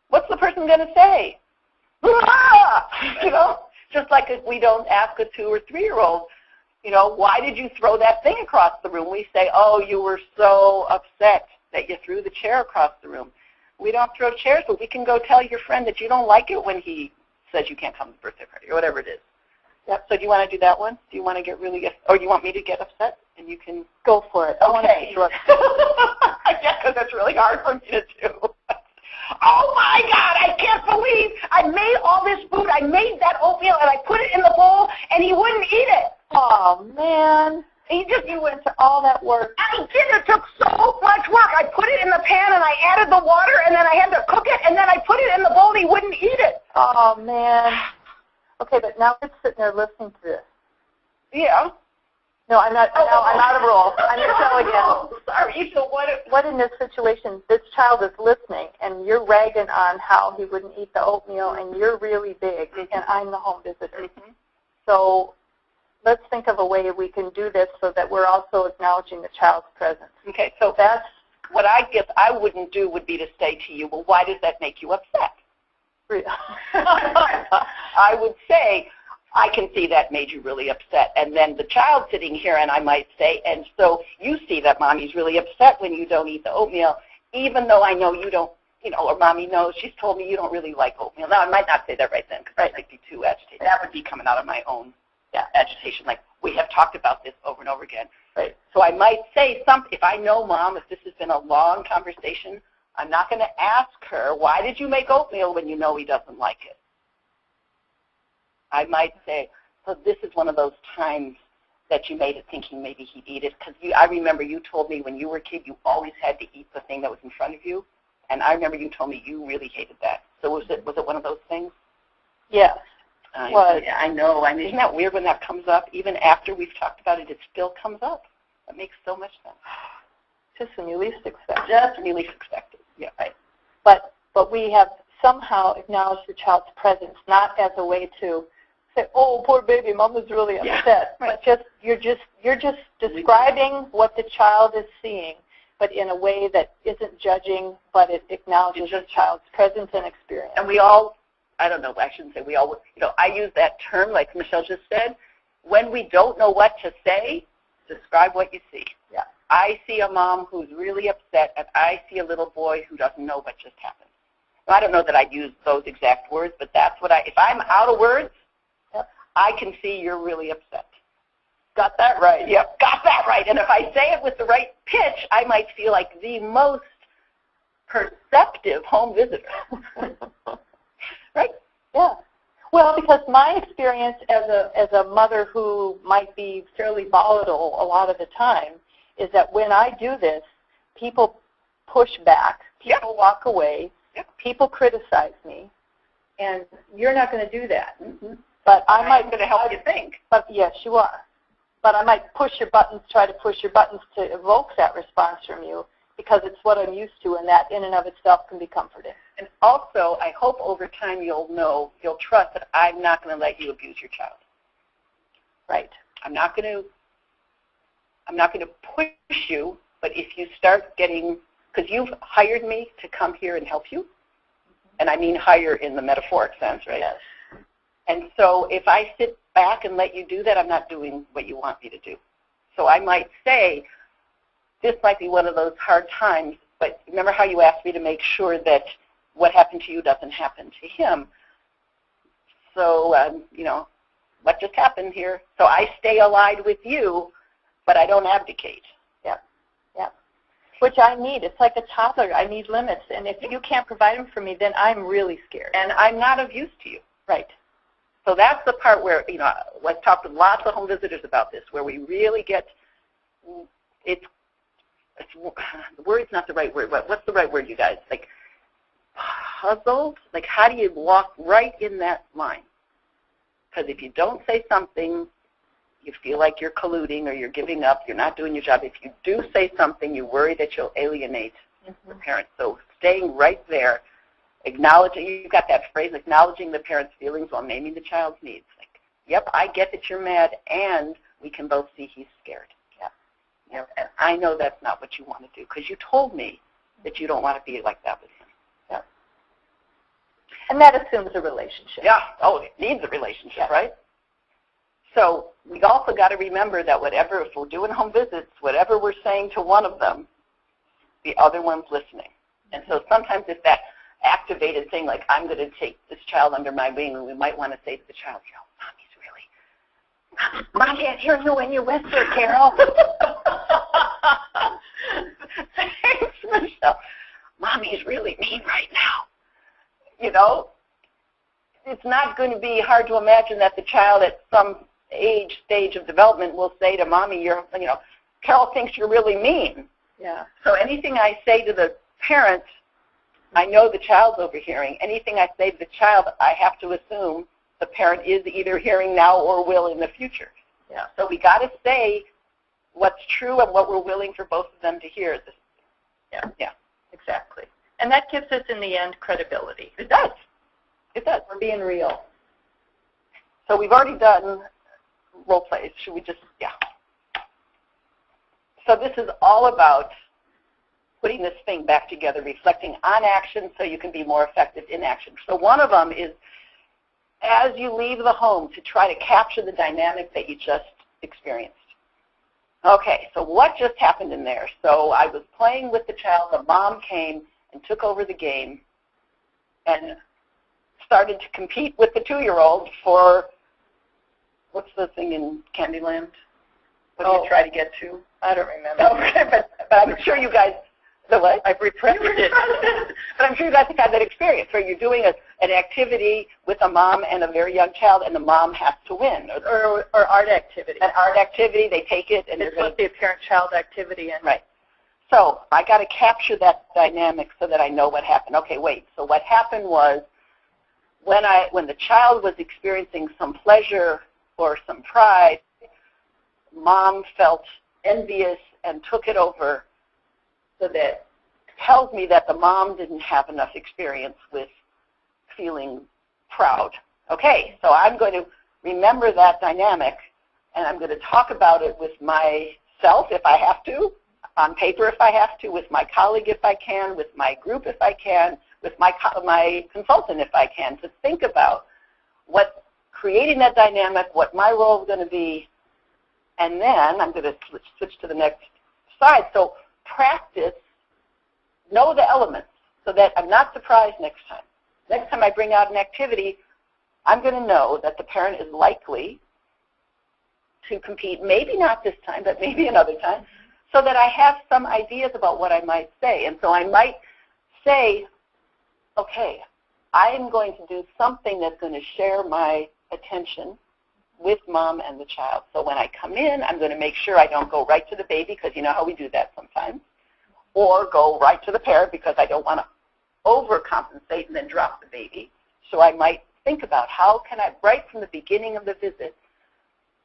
What's the person going to say? Just like if we don't ask a 2 or 3-year-old, why did you throw that thing across the room? We say, oh, you were so upset that you threw the chair across the room. We don't throw chairs, but we can go tell your friend that you don't like it when he says you can't come to the birthday party or whatever it is. Yep. So do you want to do that one? Do you want to get really, or do you want me to get upset? And you can go for it. Okay. I guess because that's really hard for me to do. Oh my God, I can't believe I made all this food. I made that oatmeal and I put it in the bowl and he wouldn't eat it. Oh man. You went to all that work. I did. It took so much work. I put it in the pan, and I added the water, and then I had to cook it, and then I put it in the bowl. He wouldn't eat it. Oh, man. Okay, but now we're sitting there listening to this. Yeah. No, I'm not. Now I'm out of roll. I'm Michele again. Oh, sorry. So what in this situation, this child is listening, and you're ragging on how he wouldn't eat the oatmeal, and you're really big, and I'm the home visitor. Mm-hmm. So let's think of a way we can do this so that we're also acknowledging the child's presence. Okay, so That's what I guess I wouldn't do would be to say to you, well, why does that make you upset? real. I would say, I can see that made you really upset. And then the child sitting here, and I might say, and so you see that Mommy's really upset when you don't eat the oatmeal, even though I know you don't, or Mommy knows, she's told me you don't really like oatmeal. Now, I might not say that right then because I might be too agitated. That would be coming out of my own agitation. Like, we have talked about this over and over again. Right. So I might say something. If I know, Mom, if this has been a long conversation, I'm not going to ask her, why did you make oatmeal when you know he doesn't like it? I might say, so this is one of those times that you made it thinking maybe he'd eat it. Because I remember you told me when you were a kid you always had to eat the thing that was in front of you. And I remember you told me you really hated that. So was it one of those things? Yes. Yeah, I know. I mean, isn't that weird when that comes up? Even after we've talked about it, it still comes up. It makes so much sense. Just when you least expect it. Just when you least expect it. Yeah, right. But we have somehow acknowledged the child's presence, not as a way to say, "Oh, poor baby, Mama's really upset." Right. But you're just describing what the child is seeing, but in a way that isn't judging, but it acknowledges the child's presence and experience. And we all, I don't know, I shouldn't say we all, I use that term like Michele just said. When we don't know what to say, describe what you see. Yeah. I see a mom who's really upset, and I see a little boy who doesn't know what just happened. Now, I don't know that I'd use those exact words, but that's what if I'm out of words, I can see you're really upset. Got that right. Yep, got that right. And if I say it with the right pitch, I might feel like the most perceptive home visitor. Right? Yeah. Well, because my experience as a mother who might be fairly volatile a lot of the time is that when I do this, people push back, people walk away, people criticize me, and you're not going to do that. Mm-hmm. But I might going to help you think. But yes, you are. But I might try to push your buttons to evoke that response from you because it's what I'm used to, and that in and of itself can be comforting. And also, I hope over time you'll trust that I'm not going to let you abuse your child. Right. I'm not going to push you, but if you start getting, because you've hired me to come here and help you, and I mean hire in the metaphoric sense, right? Yes. And so if I sit back and let you do that, I'm not doing what you want me to do. So I might say, this might be one of those hard times, but remember how you asked me to make sure that what happened to you doesn't happen to him. So, what just happened here? So I stay allied with you, but I don't abdicate. Yep. Which I need. It's like a toddler. I need limits. And if you can't provide them for me, then I'm really scared. And I'm not of use to you. Right. So that's the part where, I've talked with lots of home visitors about this, where we really get, worry's not the right word. What's the right word, you guys? Like, puzzled? Like, how do you walk right in that line? Because if you don't say something, you feel like you're colluding or you're giving up, you're not doing your job. If you do say something, you worry that you'll alienate the parents. So staying right there, acknowledging, you've got that phrase, acknowledging the parent's feelings while naming the child's needs. Like, yep, I get that you're mad, and we can both see he's scared. Yeah. And I know that's not what you want to do, because you told me that you don't want to be like that with him. Yeah. And that assumes a relationship. Yeah. Oh, it needs a relationship, right? So we also got to remember that if we're doing home visits, whatever we're saying to one of them, the other one's listening. And so sometimes if that activated thing, like, I'm going to take this child under my wing, and we might want to say to the child, Mommy's really, Mom can't hear you when you whisper, Carol. Thanks, Michele. Mommy's really mean right now. It's not going to be hard to imagine that the child at some stage of development will say to mommy, Carol thinks you're really mean. Yeah. So anything I say to the parent, I know the child's overhearing. Anything I say to the child, I have to assume the parent is either hearing now or will in the future. Yeah. So we got to say what's true and what we're willing for both of them to hear. Yeah. Yeah. Exactly. And that gives us, in the end, credibility. It does. It does. We're being real. So we've already done role plays. Should we just, yeah. So this is all about putting this thing back together, reflecting on action so you can be more effective in action. So one of them is, as you leave the home, to try to capture the dynamic that you just experienced. Okay, so what just happened in there? So I was playing with the child. The mom came and took over the game and started to compete with the 2-year-old for, what's the thing in Candyland? What do you try to get to? I don't remember. Okay, but I'm sure you guys, the what? I've repressed it. But I'm sure you guys have had that experience where you're doing an activity with a mom and a very young child, and the mom has to win. Or art activity. An art activity, they take it, and it's supposed to be a parent-child activity. And right. So I got to capture that dynamic so that I know what happened. Okay, wait. So what happened was when the child was experiencing some pleasure or some pride, mom felt envious and took it over, so that tells me that the mom didn't have enough experience with feeling proud. Okay, so I'm going to remember that dynamic, and I'm going to talk about it with myself if I have to, on paper if I have to, with my colleague if I can, with my group if I can, with my consultant if I can, to think about what creating that dynamic, what my role is going to be, and then I'm going to switch to the next slide. So practice, know the elements so that I'm not surprised next time. Next time I bring out an activity, I'm going to know that the parent is likely to compete, maybe not this time, but maybe another time, so that I have some ideas about what I might say. And so I might say, okay, I'm going to do something that's going to share my attention with mom and the child. So when I come in, I'm going to make sure I don't go right to the baby, because you know how we do that sometimes, or go right to the parent because I don't want to overcompensate and then drop the baby. So I might think about how can I, right from the beginning of the visit,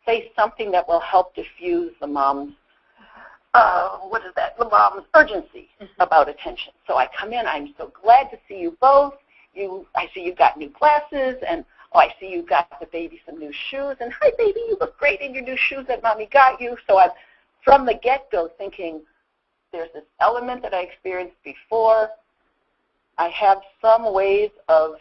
say something that will help diffuse the mom's, the mom's urgency about attention. So I come in, I'm so glad to see you both. I see you've got new glasses, and I see you got the baby some new shoes, and hi baby, you look great in your new shoes that mommy got you. So I'm from the get-go thinking there's this element that I experienced before. I have some ways of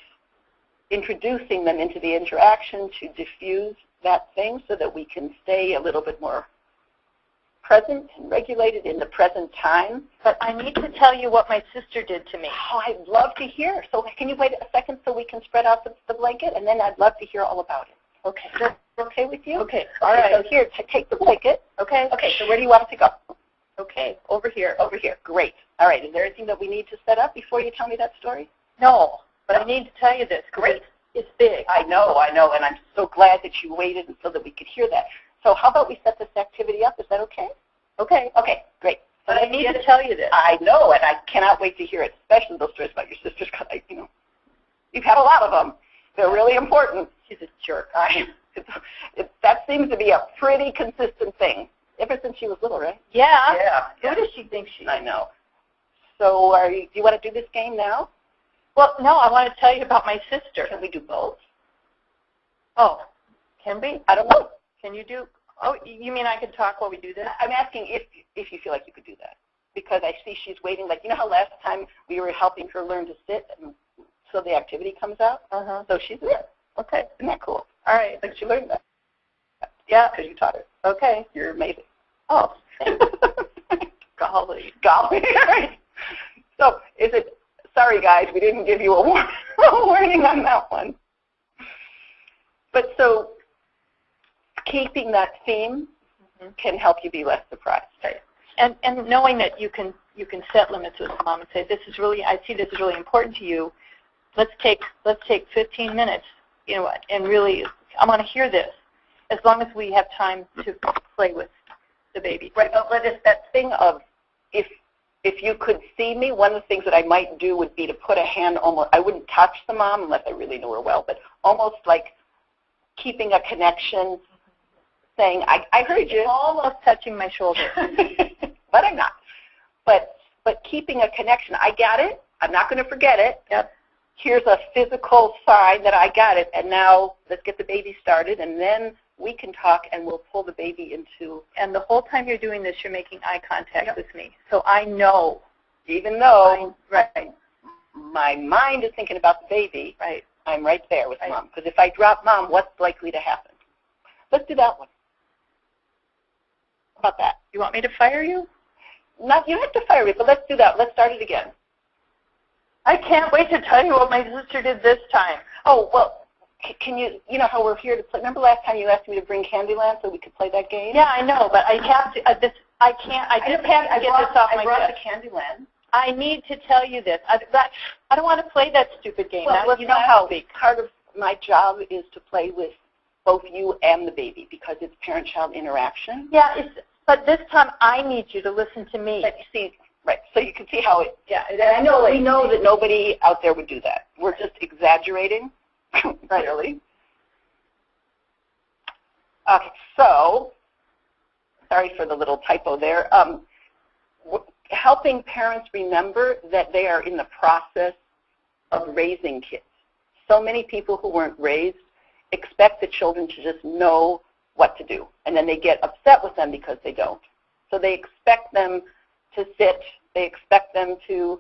introducing them into the interaction to diffuse that thing so that we can stay a little bit more present and regulated in the present time. But I need to tell you what my sister did to me. Oh, I'd love to hear. So can you wait a second so we can spread out the blanket, and then I'd love to hear all about it. Okay. Is that okay with you? Okay. All right. So here, take the blanket. Okay. Okay, so where do you want it to go? Okay, over here. Over here. Great. All right. Is there anything that we need to set up before you tell me that story? No, but I need to tell you this. Great. It's big. I know, and I'm so glad that you waited so that we could hear that. So how about we set this activity up? Is that okay? Okay. Okay, great. But I need to tell you this. I know, and I cannot wait to hear it, especially those stories about your sisters, because, you've had a lot of them. They're really important. She's a jerk. That seems to be a pretty consistent thing, ever since she was little, right? Yeah. Yeah. Who does she think she is? I know. So do you want to do this game now? Well, no, I want to tell you about my sister. Can we do both? Oh, can we? I don't know. Can you do? Oh, you mean I can talk while we do this? I'm asking if you feel like you could do that, because I see she's waiting. Like, you know how last time we were helping her learn to sit, and so the activity comes out? Uh-huh. So she's there. Okay. Isn't that cool? All right. Like she learned that. Yeah. Because you taught her. Okay. You're amazing. Oh, thanks. Golly. All right. So sorry guys, we didn't give you a warning on that one. But so keeping that theme can help you be less surprised. Right. And knowing that you can set limits with mom and say, I see this is really important to you. Let's take 15 minutes, and really, I want to hear this. as long as we have time to play with the baby. Right, but it's that thing of if you could see me, one of the things that I might do would be to put a hand almost, I wouldn't touch the mom unless I really knew her well, but almost like keeping a connection, saying, I heard you. Almost touching my shoulder. But I'm not. But keeping a connection. I got it. I'm not going to forget it. Yep. Here's a physical sign that I got it, and now let's get the baby started, and then we can talk, and we'll pull the baby into... And the whole time you're doing this, you're making eye contact with me. So I know. Even though my mind is thinking about the baby, I'm right there with mom. Because if I drop mom, what's likely to happen? Let's do that one. How about that? You want me to fire you? Not, you have to fire me, but let's do that. Let's start it again. I can't wait to tell you what my sister did this time. Oh, well, can you know how we're here to play? Remember last time you asked me to bring Candyland so we could play that game? Yeah, I know, but I have to, I just have to get this off my chest. I brought the Candyland. I need to tell you this. I don't want to play that stupid game. Well, you know how part of my job is to play with both you and the baby because it's parent-child interaction. Yeah, but this time I need you to listen to me. But you see, right, so you can see how it, and we know that nobody out there would do that. We're just exaggerating, really. Okay, so, sorry for the little typo there. Helping parents remember that they are in the process of raising kids. So many people who weren't raised expect the children to just know what to do, and then they get upset with them because they don't. So they expect them to sit. They expect them to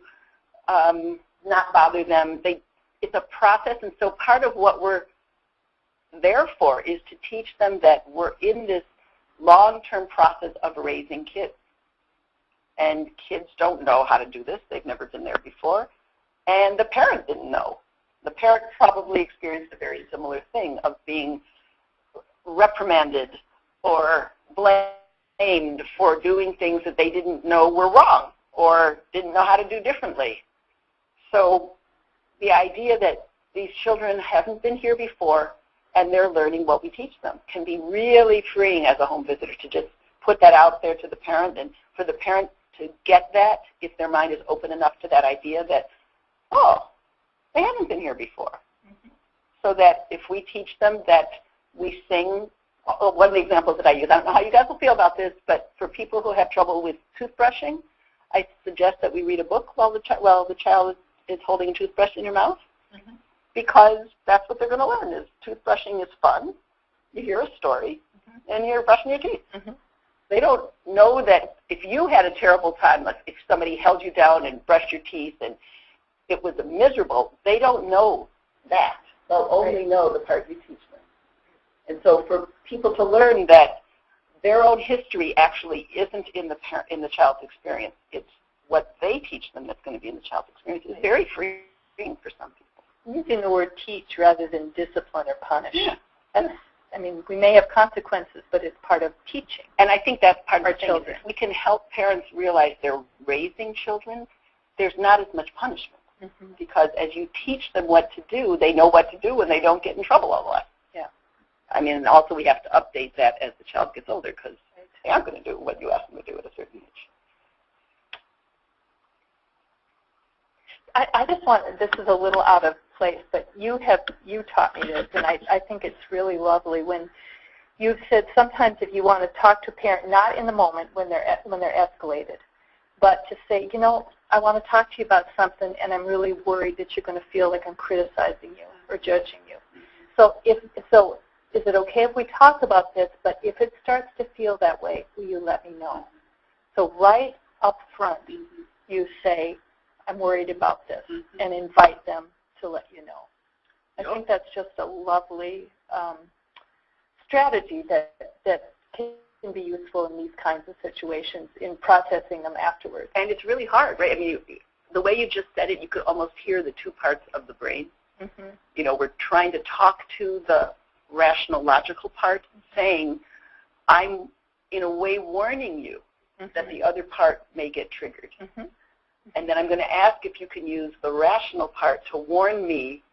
not bother them. It's a process, and so part of what we're there for is to teach them that we're in this long-term process of raising kids. And kids don't know how to do this. They've never been there before. And the parent didn't know. The parent probably experienced a very similar thing of being reprimanded or blamed for doing things that they didn't know were wrong or didn't know how to do differently. So the idea that these children haven't been here before and they're learning what we teach them can be really freeing as a home visitor to just put that out there to the parent, and for the parent to get that if their mind is open enough to that idea that, oh, they haven't been here before. So that if we teach them that we sing, one of the examples that I use, I don't know how you guys will feel about this, but for people who have trouble with toothbrushing, I suggest that we read a book while the child is holding a toothbrush in your mouth, because that's what they're going to learn is toothbrushing is fun. You hear a story, and you're brushing your teeth. They don't know that if you had a terrible time, like if somebody held you down and brushed your teeth and it was miserable, they don't know that. They'll only know the part you teach them. And so for people to learn that their own history actually isn't in the child's experience, it's what they teach them that's going to be in the child's experience, is very freeing for some people. Using the word teach rather than discipline or punish. I mean, we may have consequences, but it's part of teaching. And I think that's part of our children. If we can help parents realize they're raising children, there's not as much punishment. Because as you teach them what to do, they know what to do and they don't get in trouble a lot. Yeah. I mean, and also we have to update that as the child gets older because they aren't going to do what you ask them to do at a certain age. I just want, this is a little out of place, but you taught me this, and I think it's really lovely when you've said sometimes if you want to talk to a parent, not in the moment when they're escalated, but to say, you know, I want to talk to you about something, and I'm really worried that you're going to feel like I'm criticizing you or judging you. So is it okay if we talk about this, but if it starts to feel that way, will you let me know? So right up front, you say, I'm worried about this, and invite them to let you know. I think that's just a lovely strategy that can be useful in these kinds of situations in processing them afterwards. And it's really hard, right? I mean, the way you just said it, you could almost hear the two parts of the brain. You know, we're trying to talk to the rational, logical part, saying, I'm in a way warning you that the other part may get triggered. And then I'm going to ask if you can use the rational part to warn me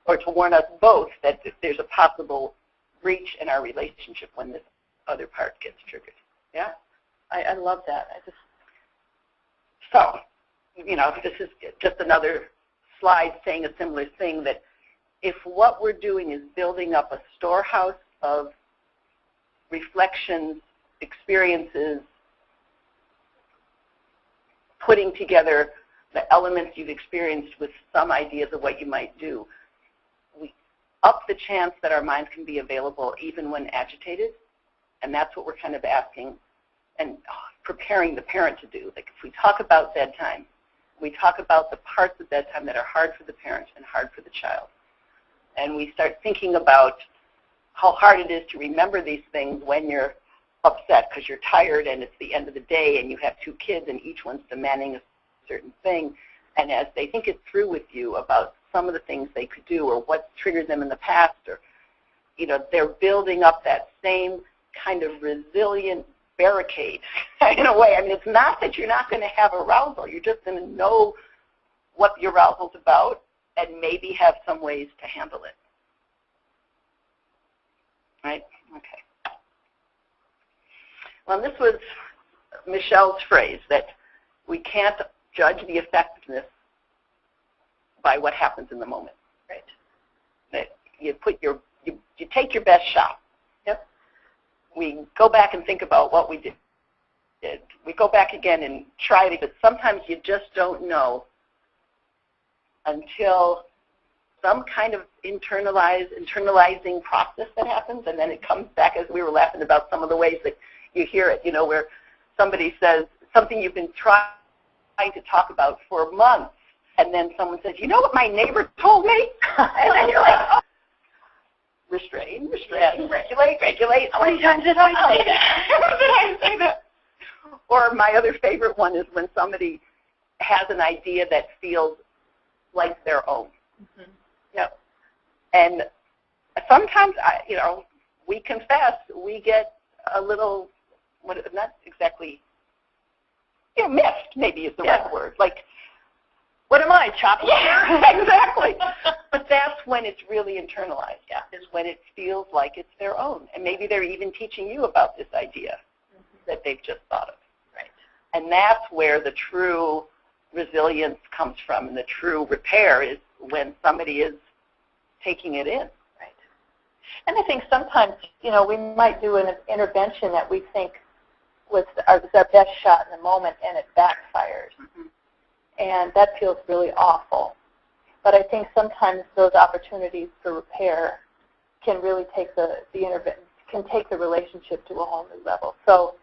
or to warn us both that there's a possible breach in our relationship when this other part gets triggered. Yeah? I love that. So, this is just another slide saying a similar thing, that if what we're doing is building up a storehouse of reflections, experiences, putting together the elements you've experienced with some ideas of what you might do, we up the chance that our minds can be available even when agitated, and that's what we're kind of asking and preparing the parent to do. Like if we talk about bedtime, we talk about the parts of bedtime that are hard for the parent and hard for the child. And we start thinking about how hard it is to remember these things when you're upset because you're tired and it's the end of the day and you have 2 kids and each one's demanding a certain thing. And as they think it through with you about some of the things they could do or what triggered them in the past, or, they're building up that same kind of resilient barricade in a way. I mean, it's not that you're not going to have arousal. You're just going to know what the arousal's about and maybe have some ways to handle it. Right? Okay. Well, this was Michelle's phrase, that we can't judge the effectiveness by what happens in the moment. Right? That you take your best shot. Yep. We go back and think about what we did. We go back again and try it, but sometimes you just don't know until some kind of internalizing process that happens, and then it comes back, as we were laughing about some of the ways that you hear it, where somebody says something you've been trying to talk about for months, and then someone says, you know what my neighbor told me? And then you're like, oh. Restrain, yes. regulate. How many times did I say that? Or my other favorite one is when somebody has an idea that feels like their own. Mm-hmm. Yep. And sometimes, we confess, we get a little, not exactly, miffed maybe is the right word. Like, what am I, chopping? Yeah, exactly. But that's when it's really internalized, is when it feels like it's their own. And maybe they're even teaching you about this idea that they've just thought of. Right. And that's where the true resilience comes from, and the true repair is when somebody is taking it in. Right. And I think sometimes, we might do an intervention that we think was our best shot in the moment, and it backfires. Mm-hmm. And that feels really awful. But I think sometimes those opportunities for repair can really take the relationship to a whole new level. So,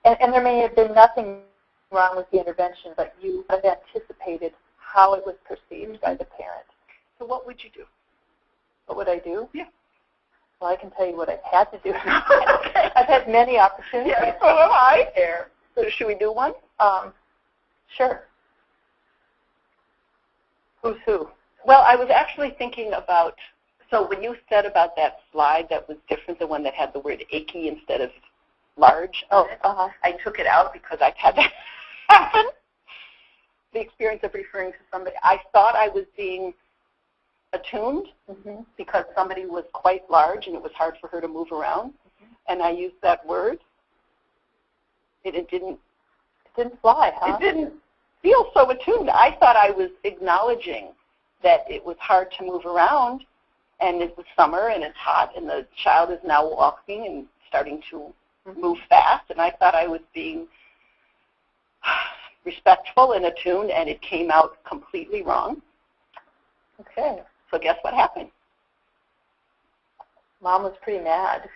and there may have been nothing wrong with the intervention, but you have anticipated how it was perceived by the parent. So what would you do? What would I do? Yeah. Well, I can tell you what I've had to do. Okay. I've had many opportunities. Yeah, so have I. So should we do one? Sure. Who's who? Well, I was actually thinking about, so when you said about that slide that was different, the one that had the word achy instead of large, I took it out because I've had that happen. The experience of referring to somebody, I thought I was being attuned because somebody was quite large and it was hard for her to move around, and I used that word. It didn't fly, huh? It didn't feel so attuned. I thought I was acknowledging that it was hard to move around, and it was summer and it's hot, and the child is now walking and starting to move fast, and I thought I was being respectful and attuned, and it came out completely wrong. Okay. So guess what happened? Mom was pretty mad.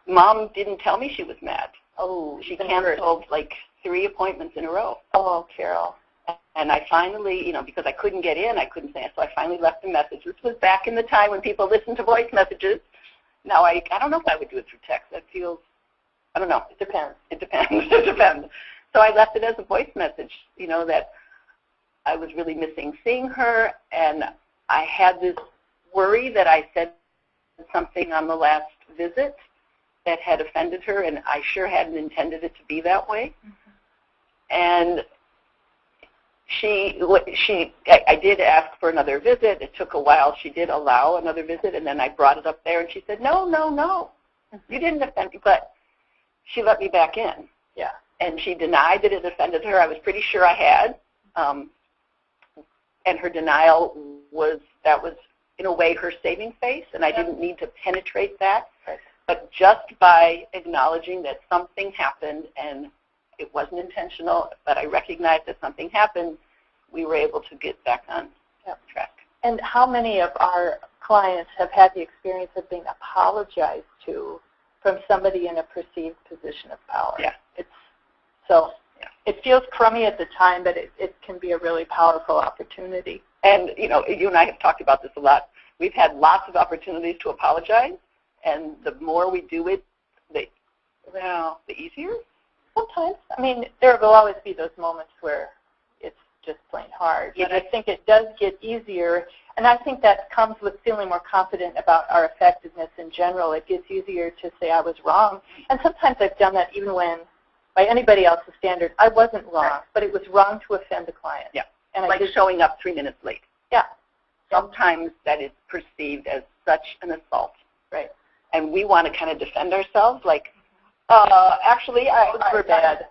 Mom didn't tell me she was mad. Oh, she canceled like 3 appointments in a row. Oh, Carol. And I finally, because I couldn't get in, I couldn't say it, so I finally left a message. This was back in the time when people listened to voice messages. Now, I don't know if I would do it through text. That feels, I don't know. It depends. It depends. So I left it as a voice message, that I was really missing seeing her, and I had this worry that I said something on the last visit that had offended her, and I sure hadn't intended it to be that way. And I did ask for another visit. It took a while. She did allow another visit, and then I brought it up there, and she said, no, You didn't offend me, but she let me back in. Yeah. And she denied that it offended her. I was pretty sure I had. And her denial was, in a way, her saving face, and I didn't need to penetrate that. Right. But just by acknowledging that something happened, and it wasn't intentional, but I recognized that something happened, we were able to get back on track. And how many of our clients have had the experience of being apologized to from somebody in a perceived position of power? Yeah. It feels crummy at the time, but it can be a really powerful opportunity. And, you and I have talked about this a lot. We've had lots of opportunities to apologize, and the more we do it, the easier. Sometimes. I mean, there will always be those moments where it's just plain hard. But I think it does get easier, and I think that comes with feeling more confident about our effectiveness in general. It gets easier to say I was wrong. And sometimes I've done that even when, by anybody else's standard, I wasn't wrong, but it was wrong to offend the client. Yeah, and like showing up 3 minutes late. Yeah. Sometimes that is perceived as such an assault. Right. And we want to kind of defend ourselves, like, actually, we're bad.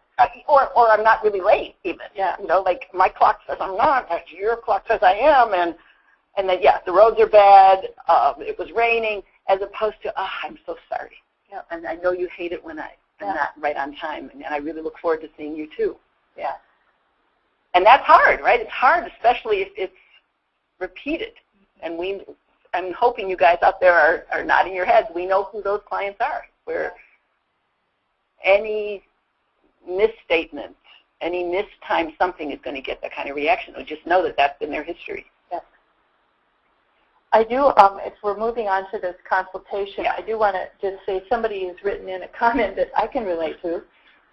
Or I'm not really late, even. Yeah. Like my clock says I'm not, your clock says I am, and then, the roads are bad, it was raining, as opposed to, I'm so sorry. Yeah. And I know you hate it when I'm not right on time, and I really look forward to seeing you too. Yeah. And that's hard, right? It's hard, especially if it's repeated. And I'm hoping you guys out there are nodding your heads. We know who those clients are, where any misstatement, any mistime something is going to get that kind of reaction. We just know that that's in their history. Yes. I do, if we're moving on to this consultation, I do want to just say somebody has written in a comment that I can relate to.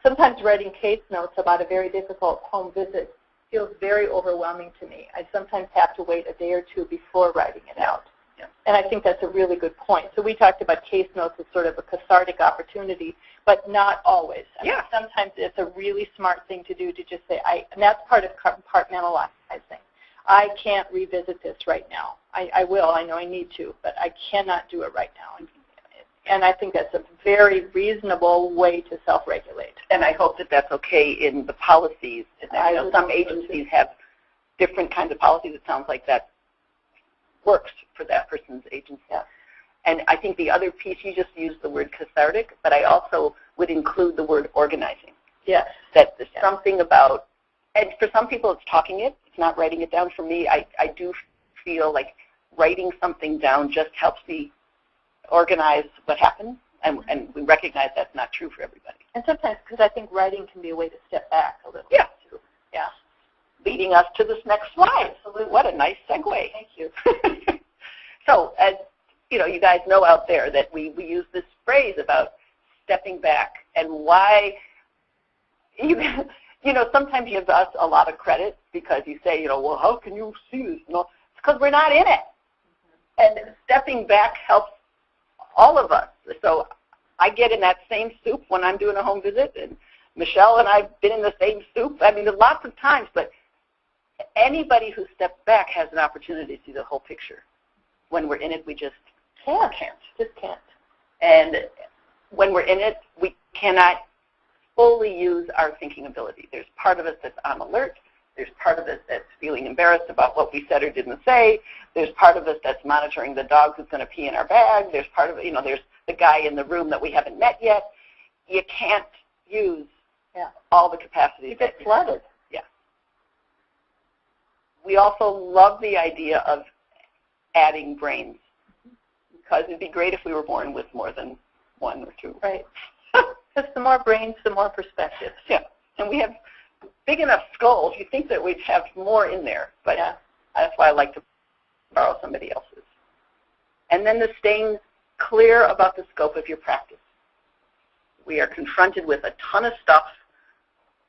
Sometimes writing case notes about a very difficult home visit feels very overwhelming to me. I sometimes have to wait a day or two before writing it out. Yeah. And I think that's a really good point. So we talked about case notes as sort of a cathartic opportunity, but not always. I mean, sometimes it's a really smart thing to do to just say, and that's part of compartmentalizing. I can't revisit this right now. I will. I know I need to, but I cannot do it right now. And I think that's a very reasonable way to self-regulate. And I hope that that's okay in the policies. Some agencies have different kinds of policies. It sounds like that works for that person's agency. Yeah. And I think the other piece, you just used the word cathartic, but I also would include the word organizing. Yes. That there's something about, and for some people it's talking it, it's not writing it down. For me, I do feel like writing something down just helps me organize what happened, and we recognize that's not true for everybody. And sometimes, because I think writing can be a way to step back a little bit too. Yeah. Leading us to this next slide. Absolutely. What a nice segue. Thank you. So, as you guys know out there that we use this phrase about stepping back, and why sometimes you give us a lot of credit because you say, well, how can you see this? No, it's because we're not in it. And stepping back helps all of us. So I get in that same soup when I'm doing a home visit, and Michele and I've been in the same soup. I mean, lots of times, but anybody who steps back has an opportunity to see the whole picture. When we're in it, we just can't. Just can't. And when we're in it, we cannot fully use our thinking ability. There's part of us that's on alert. There's part of us that's feeling embarrassed about what we said or didn't say. There's part of us that's monitoring the dog who's going to pee in our bag. There's part of it, there's the guy in the room that we haven't met yet. You can't use all the capacities. You get flooded. Yeah. We also love the idea of adding brains, because it'd be great if we were born with more than one or two. Right. Because the more brains, the more perspectives. Yeah. And we have big enough skulls, you think that we'd have more in there, but that's why I like to borrow somebody else's. And then the staying clear about the scope of your practice. We are confronted with a ton of stuff,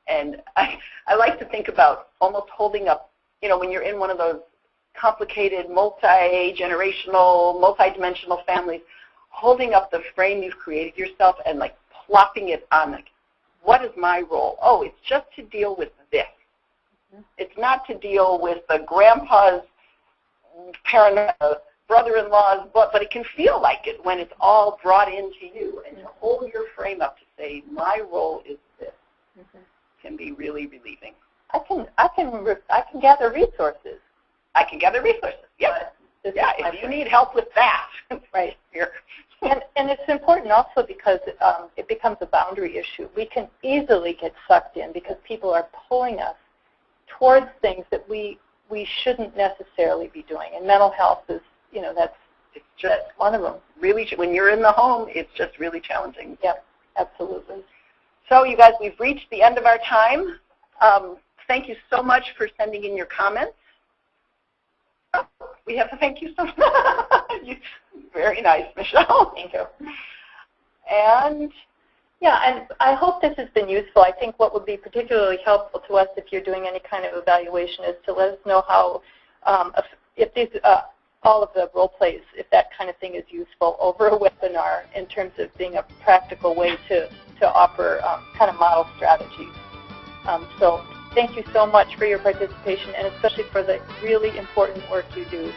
and I like to think about almost holding up, when you're in one of those complicated, multi-generational, multi-dimensional families, holding up the frame you've created yourself and like plopping it on what is my role? Oh, it's just to deal with this. It's not to deal with the grandpa's paranoia brother-in-law's book, but it can feel like it when it's all brought into you. And to hold your frame up to say, my role is this, can be really relieving. I can gather resources. I can gather resources. Yep. Yeah, if you need help with that, right here. And it's important also because it becomes a boundary issue. We can easily get sucked in because people are pulling us towards things that we shouldn't necessarily be doing. And mental health is, that's one of them. Really, when you're in the home, it's just really challenging. Yep, absolutely. So, you guys, we've reached the end of our time. Thank you so much for sending in your comments. Oh, we have a thank you so much. Very nice, Michele. Thank you. And yeah, and I hope this has been useful. I think what would be particularly helpful to us if you're doing any kind of evaluation is to let us know how, if these, all of the role plays, if that kind of thing is useful over a webinar in terms of being a practical way to offer kind of model strategies. So thank you so much for your participation and especially for the really important work you do.